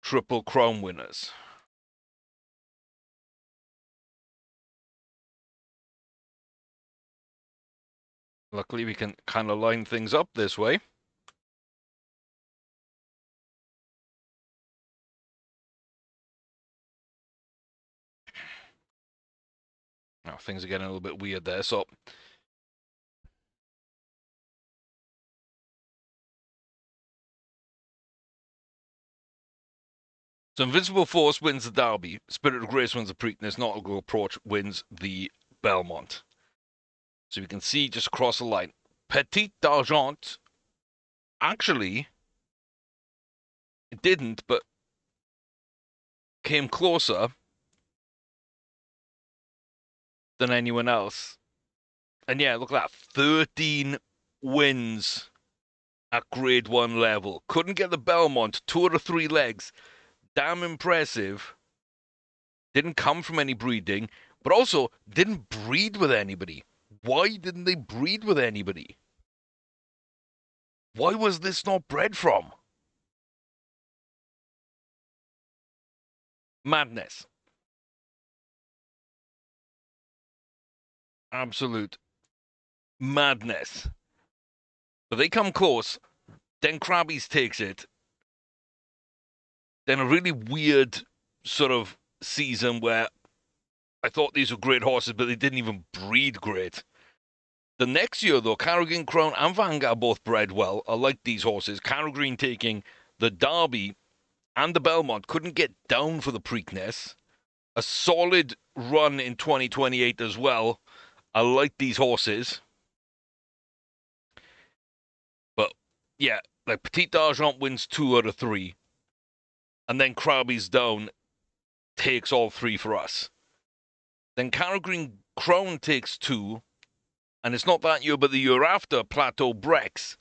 Triple Crown winners? Luckily, we can kind of line things up this way. Now, things are getting a little bit weird there, so... So Invincible Force wins the Derby. Spirit of Grace wins the Preakness. Nautical Approach wins the Belmont. So we can see just across the line. Petit d'Argent, actually, it didn't, but came closer than anyone else. And yeah, look at that. 13 wins at Grade 1 level. Couldn't get the Belmont. 2 out of 3 legs. Damn impressive. Didn't come from any breeding, but also didn't breed with anybody. Why didn't they breed with anybody? Why was this not bred from? Madness. Absolute madness. But they come close. Then Krabbies takes it. Then a really weird sort of season where I thought these were great horses, but they didn't even breed great. The next year, though, Carrigan Crown and Vanguard both bred well. I like these horses. Carrow Green taking the Derby and the Belmont. Couldn't get down for the Preakness. A solid run in 2028 as well. I like these horses. But, yeah, like Petit d'Argent wins 2 out of 3. And then Krabby's Down takes all 3 for us. Then Carrow Green Crown takes 2. And it's not that year, but the year after, Plateau Brex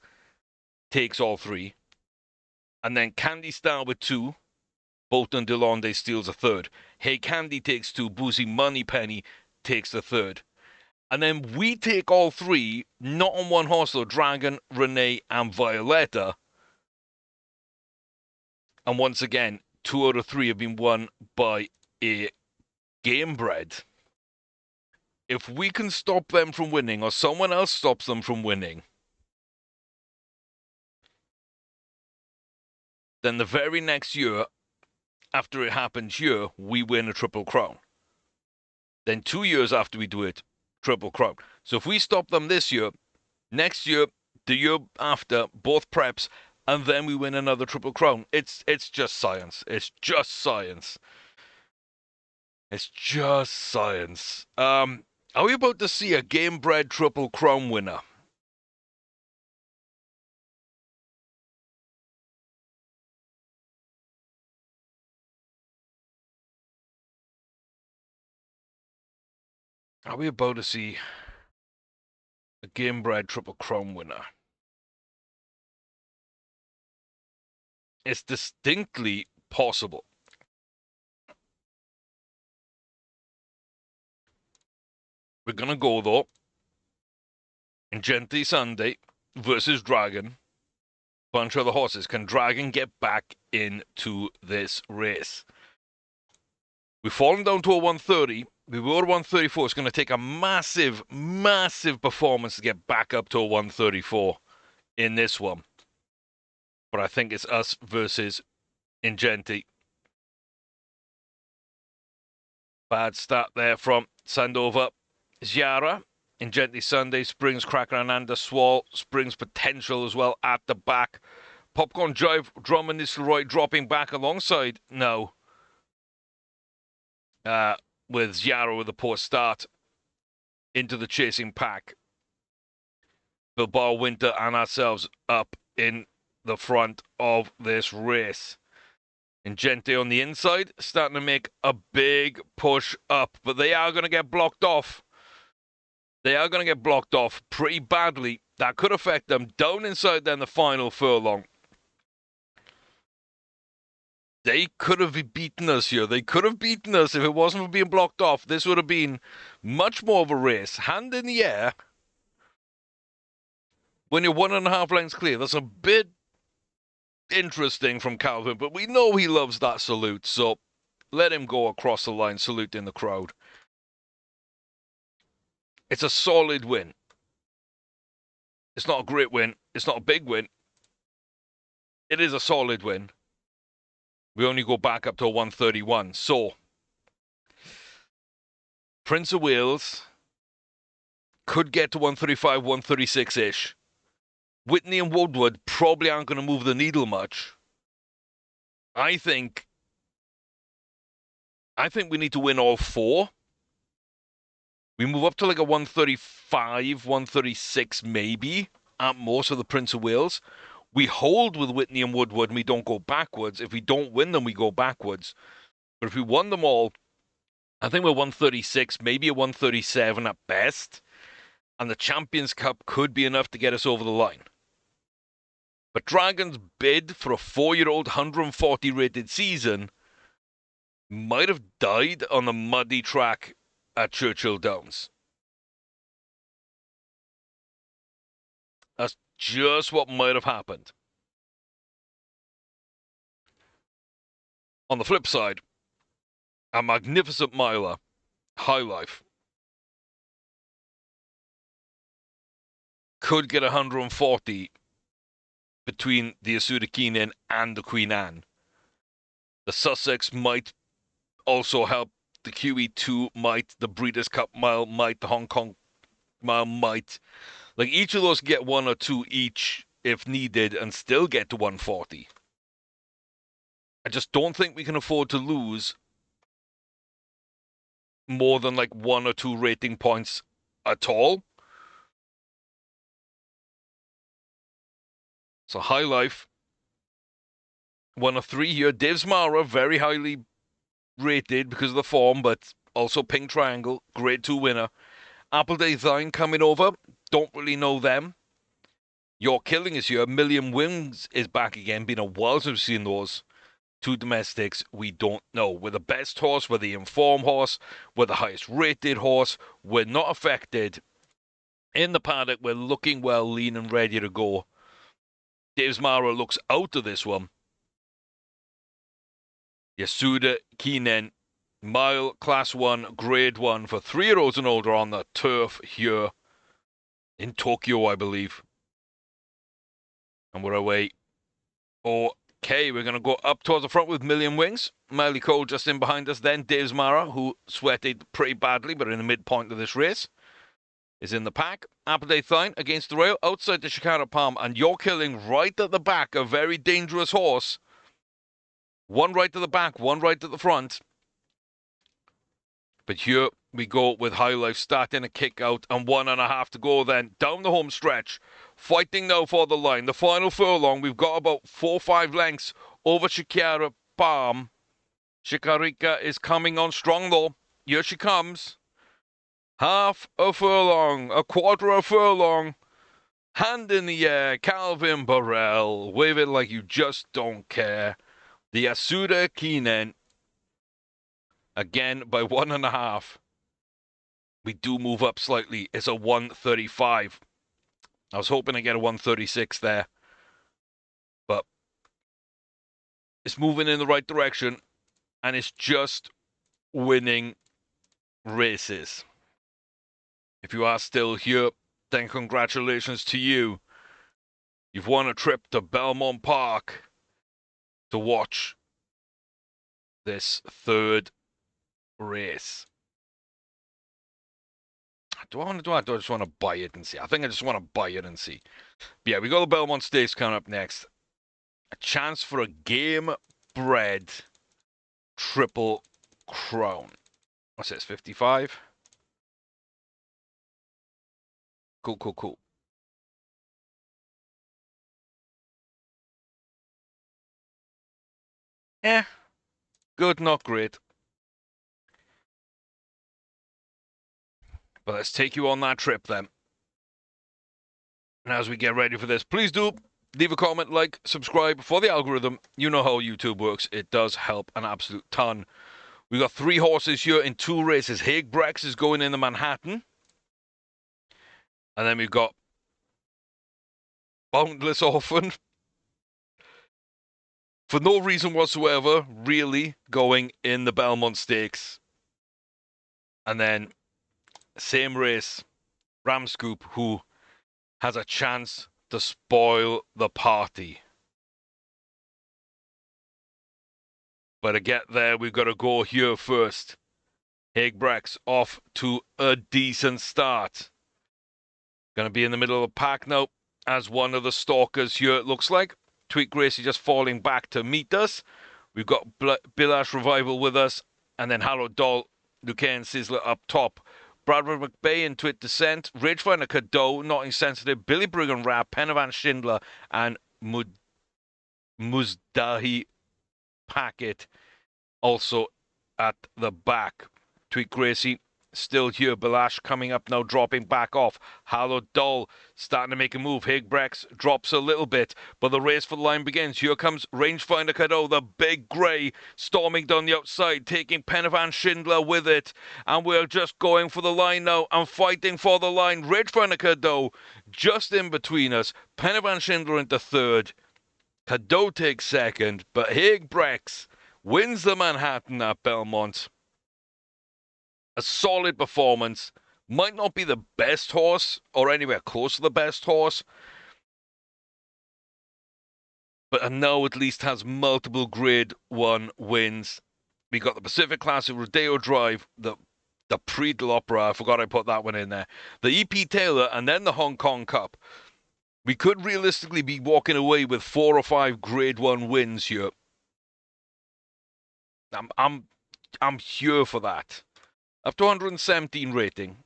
takes all 3. And then Candy Star with 2. Bolton Delonde steals a 3rd. Hey Candy takes 2. Boozy Moneypenny takes the 3rd. And then we take all 3, not on one horse though, Dragon, Renee, and Violetta. And once again, 2 out of 3 have been won by a game bred. If we can stop them from winning, or someone else stops them from winning, then the very next year, after it happens here, we win a Triple Crown. Then 2 years after we do it, Triple Crown. So if we stop them this year, next year, the year after, both preps, and then we win another Triple Crown. It's just science. It's just science. It's just science. Are we about to see a game-bred Triple Crown winner? Are we about to see a game-bred Triple Crown winner? It's distinctly possible. We're going to go, though, in Gently Sunday. versus Dragon. Bunch of the horses. Can Dragon get back into this race? We've fallen down to a 130. We were at 134. It's going to take a massive, massive performance to get back up to a 134 in this one. But I think it's us versus Ingenti. Bad start there from Sandover. Ziara. Ingenti Sunday. Springs Cracker and Anderswall. Springs Potential as well at the back. Popcorn Jive. Drummond Nistelrooy dropping back alongside now. With Ziara with a poor start into the chasing pack. Bilbao Winter and ourselves up in the front of this race. Ingenti on the inside, starting to make a big push up, but they are going to get blocked off. They are going to get blocked off pretty badly. That could affect them down inside then the final furlong. They could have beaten us here. They could have beaten us if it wasn't for being blocked off. This would have been much more of a race. Hand in the air. When you're 1.5 lengths clear, that's a bit interesting from Calvin, but we know he loves that salute, so let him go across the line, saluting the crowd. It's a solid win. It's not a great win. It's not a big win. It is a solid win. We only go back up to a 131. So, Prince of Wales could get to 135, 136-ish. Whitney and Woodward probably aren't going to move the needle much. I think we need to win all four. We move up to like a 135, 136 maybe, at most for the Prince of Wales. We hold with Whitney and Woodward and we don't go backwards. If we don't win them, we go backwards. But if we won them all, I think we're 136, maybe a 137 at best. And the Champions Cup could be enough to get us over the line. But Dragon's bid for a 4-year-old 140 rated season might have died on the muddy track at Churchill Downs. That's just what might have happened. On the flip side, a magnificent miler, High Life, could get 140 between the Asuda Keenan and the Queen Anne. The Sussex might also help. The QE2 might. The Breeders' Cup Mile might. The Hong Kong Mile might. Like, each of those get 1 or 2 each if needed and still get to 140. I just don't think we can afford to lose more than like 1 or 2 rating points at all. So High Life won a 3 here. Dave's Mara, very highly rated because of the form, but also Pink Triangle, grade 2 winner. Appleday Thine coming over, don't really know them. Your Killing is here. Million Wings is back again. Been a while since we've seen those 2 domestics. We don't know. We're the best horse, we're the informed horse, we're the highest rated horse. We're not affected. In the paddock, we're looking well, lean and ready to go. Dave's Mara looks out of this one. Yasuda Keenan, mile, class 1, grade 1 for 3-year-olds and older on the turf here in Tokyo, I believe. And we're away. Okay, we're going to go up towards the front with Million Wings. Miley Cole just in behind us. Then Dave's Mara, who sweated pretty badly, but in the midpoint of this race, is in the pack. Appleday Thine against the rail, outside the Shikara Palm, and Your Killing right at the back, a very dangerous horse. 1 right to the back, 1 right at the front. But here we go with High Life starting a kick out and 1.5 to go then. Down the home stretch. Fighting now for the line. The final furlong, we've got about 4 or 5 lengths over Shikara Palm. Shikarika is coming on strong though. Here she comes. Half a furlong, a quarter of a furlong. Hand in the air, Calvin Burrell. Wave it like you just don't care. The Asuda Keenan. Again by 1.5. We do move up slightly. It's a 135. I was hoping to get a 136 there, but it's moving in the right direction, and it's just winning races. If you are still here, then congratulations to you. You've won a trip to Belmont Park to watch this third race. Do I want to do that? Do I just want to buy it and see? I think I just want to buy it and see. But yeah, we got the Belmont Stakes coming up next. A chance for a game bred Triple Crown. What's this, 55? Cool. Good, not great. But let's take you on that trip then. And as we get ready for this, please do leave a comment, like, subscribe for the algorithm. You know how YouTube works. It does help an absolute ton. We got 3 horses here in 2 races. Hague-Brex is going into Manhattan. And then we've got Boundless Orphan. For no reason whatsoever, really, going in the Belmont Stakes. And then, same race, Ramscoop, who has a chance to spoil the party. But to get there, we've got to go here first. Hague-Brex off to a decent start. Going to be in the middle of the pack now as one of the stalkers here, it looks like. Tweet Gracie just falling back to meet us. We've got Billash Revival with us. And then Hallow Doll, Lucan Sizzler up top. Bradford McBay in Twit Descent. Ragefinder Cadeau, Not Insensitive. Billy Brigham Rap, Penavan Schindler, and Muzdahi Packet also at the back. Tweet Gracie still here. Bilash coming up now, dropping back off. Hallow Doll starting to make a move. Hague-Brex drops a little bit, but the race for the line begins. Here comes Rangefinder Cadeau, the big grey, storming down the outside, taking Penavan Schindler with it. And we're just going for the line now and fighting for the line. Rangefinder Cadeau just in between us. Penavan Schindler into third. Cadeau takes second, but Hague-Brex wins the Manhattan at Belmont. A solid performance. Might not be the best horse or anywhere close to the best horse, but now at least has multiple Grade 1 wins. We got the Pacific Classic, Rodeo Drive, the Prix de l'Opera, I forgot I put that one in there, the E.P. Taylor, and then the Hong Kong Cup. We could realistically be walking away with 4 or 5 Grade 1 wins here. I'm here for that. Up to 117 rating.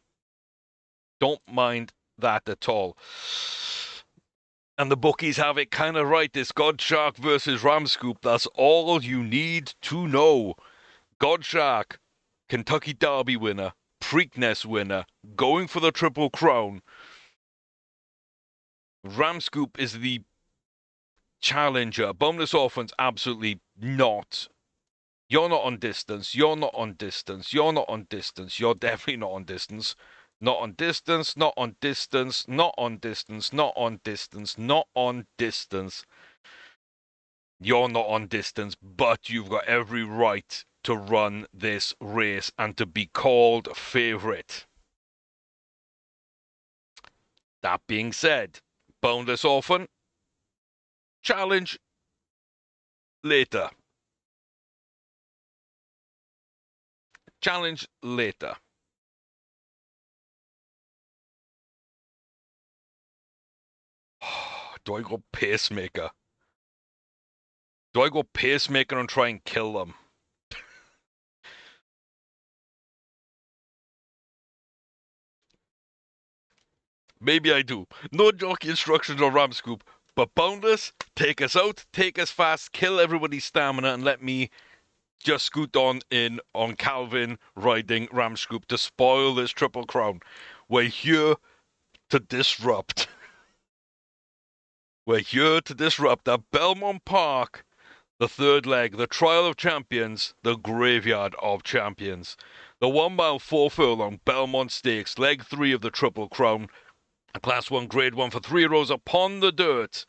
Don't mind that at all. And the bookies have it kind of right. It's Godshark versus Ramscoop. That's all you need to know. Godshark, Kentucky Derby winner, Preakness winner, going for the Triple Crown. Ramscoop is the challenger. Boneless Orphans, absolutely not. You're not on distance. You're not on distance. You're not on distance. You're definitely not on distance. Not on distance. Not on distance. Not on distance. Not on distance. Not on distance. You're not on distance, but you've got every right to run this race and to be called favourite. That being said, Boundless Orphan, challenge later. Challenge later. Do I go Pacemaker? Do I go Pacemaker and try and kill them? Maybe I do. No jockey instructions on Ramscoop, but Boundless, take us out, take us fast, kill everybody's stamina, and let me just scoot on in on Calvin riding Ramscoop to spoil this Triple Crown. We're here to disrupt. We're here to disrupt at Belmont Park, the third leg, the Trial of Champions, the Graveyard of Champions. The 1 mile 4 furlong Belmont Stakes, leg 3 of the Triple Crown. A Class 1 Grade 1 for 3 rows upon the dirt.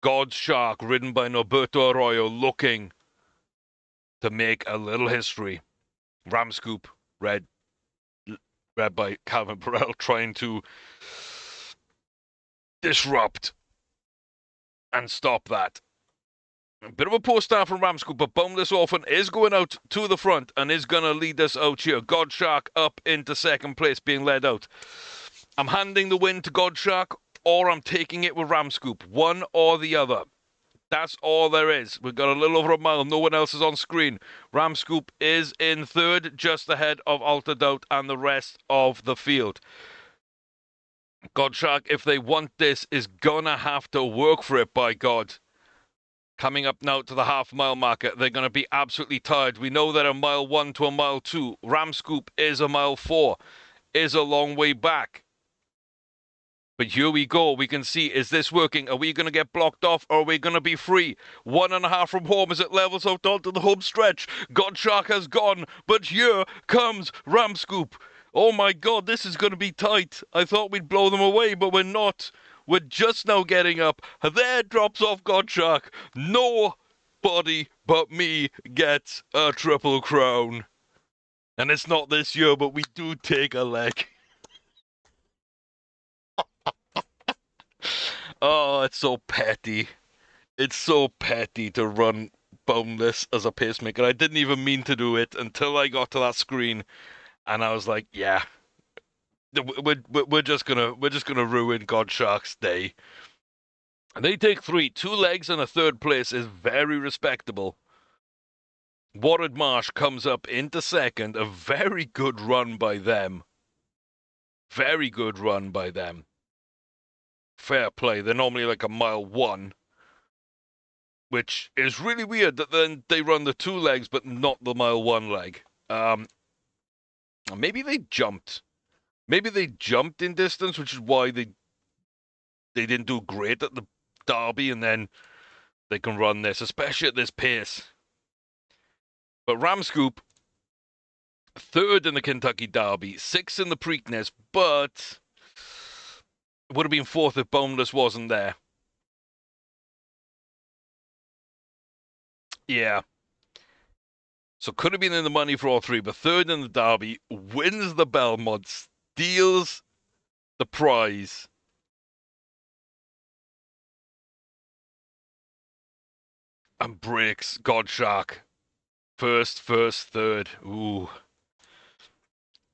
God's Shark, ridden by Norberto Arroyo, looking to make a little history. Ram Scoop, read by Calvin Burrell, trying to disrupt and stop that. A bit of a poor start from Ram Scoop, but Boneless Orphan is going out to the front and is going to lead us out here. God Shark up into second place, being led out. I'm handing the win to God Shark, or I'm taking it with Ram Scoop. One or the other. That's all there is. We've got a little over a mile. No one else is on screen. Ram Scoop is in third, just ahead of Alter Doubt and the rest of the field. God Shark, if they want this, is gonna have to work for it, by God. Coming up now to the half-mile marker, they're going to be absolutely tired. We know that a mile 1 to a mile 2. Ram Scoop is a mile 4. Is a long way back. But here we go. We can see, is this working? Are we going to get blocked off, or are we going to be free? 1.5 from home as it levels out onto the home stretch. God Shark has gone, but here comes Ram Scoop. Oh my God, this is going to be tight. I thought we'd blow them away, but we're not. We're just now getting up. There drops off God Shark. Nobody but me gets a triple crown. And it's not this year, but we do take a leg. Oh, it's so petty. It's so petty to run Boneless as a pacemaker. I didn't even mean to do it until I got to that screen, and I was like, yeah, we're just gonna ruin God Shark's day. And they take 3. 2 legs and a third place is very respectable. Watered Marsh comes up into second. A very good run by them. Very good run by them. Fair play. They're normally like a mile 1. Which is really weird that then they run the 2 legs but not the mile 1 leg. Maybe they jumped. Maybe they jumped in distance, which is why they didn't do great at the Derby, and then they can run this, especially at this pace. But Ram Scoop, 3rd in the Kentucky Derby, 6th in the Preakness, but it would have been 4th if Boneless wasn't there. Yeah. So could have been in the money for all 3, but 3rd in the Derby, wins the Belmont, steals the prize. And breaks God Shark. First, 3rd. Ooh.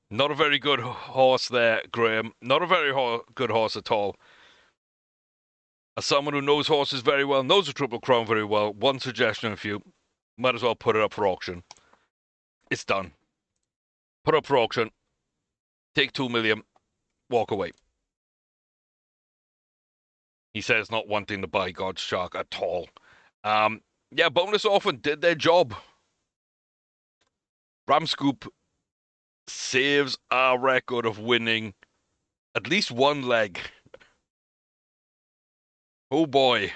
Not a very good horse there, Graham. Not a very good horse at all. As someone who knows horses very well, knows the Triple Crown very well, one suggestion for you. Might as well put it up for auction. It's done. Put up for auction. Take 2 million. Walk away. He says not wanting to buy God's Shark at all. Yeah, Boneless Orphan did their job. Ram Scoop saves our record of winning at least 1 leg. Oh boy.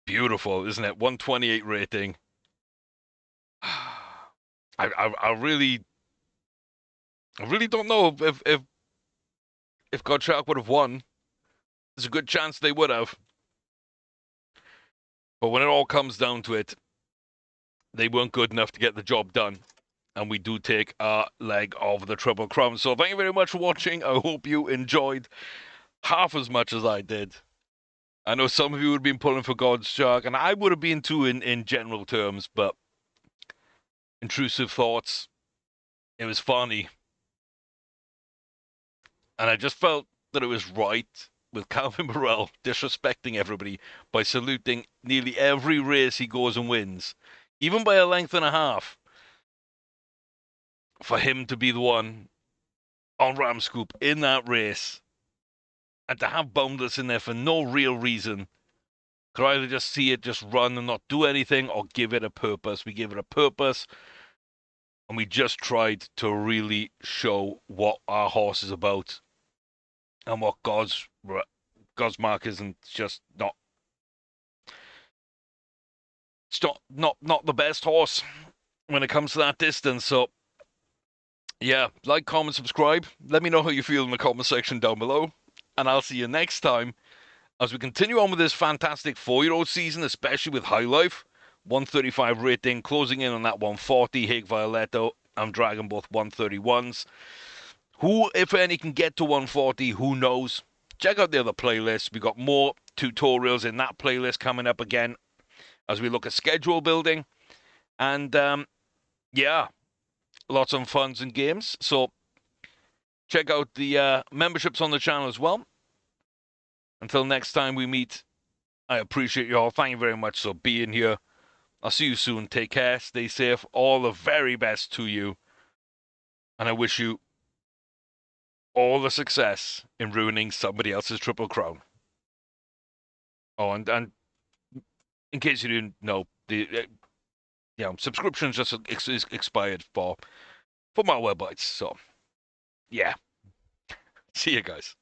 Beautiful, isn't it? 128 rating. I really don't know if God Shark would have won. There's a good chance they would have. But when it all comes down to it, they weren't good enough to get the job done. And we do take our leg of the Triple Crown. So thank you very much for watching. I hope you enjoyed half as much as I did. I know some of you would have been pulling for God's Shark, and I would have been too in general terms, but intrusive thoughts. It was funny. And I just felt that it was right with Calvin Burrell disrespecting everybody by saluting nearly every race he goes and wins, even by a length and a half, for him to be the one on Ram Scoop in that race, and to have Boneless in there for no real reason. Could either just see it just run and not do anything, or give it a purpose. We gave it a purpose, and we just tried to really show what our horse is about, and what God's mark isn't just not. It's not the best horse when it comes to that distance. So Yeah, like, comment, subscribe. Let me know how you feel in the comment section down below. And I'll see you next time as we continue on with this fantastic 4-year-old season, especially with High Life. 135 rating, closing in on that 140. Hig Violetto and Dragon both 131s. Who, if any, can get to 140, who knows? Check out the other playlists. We got more tutorials in that playlist coming up again as we look at schedule building. And yeah, lots of funs and games. So check out the memberships on the channel as well. Until next time we meet, I appreciate you all. Thank you very much for being here. I'll see you soon. Take care. Stay safe. All the very best to you. And I wish you all the success in ruining somebody else's Triple Crown. Oh, and in case you didn't know, the subscriptions just expired for my websites. So, yeah. See you guys.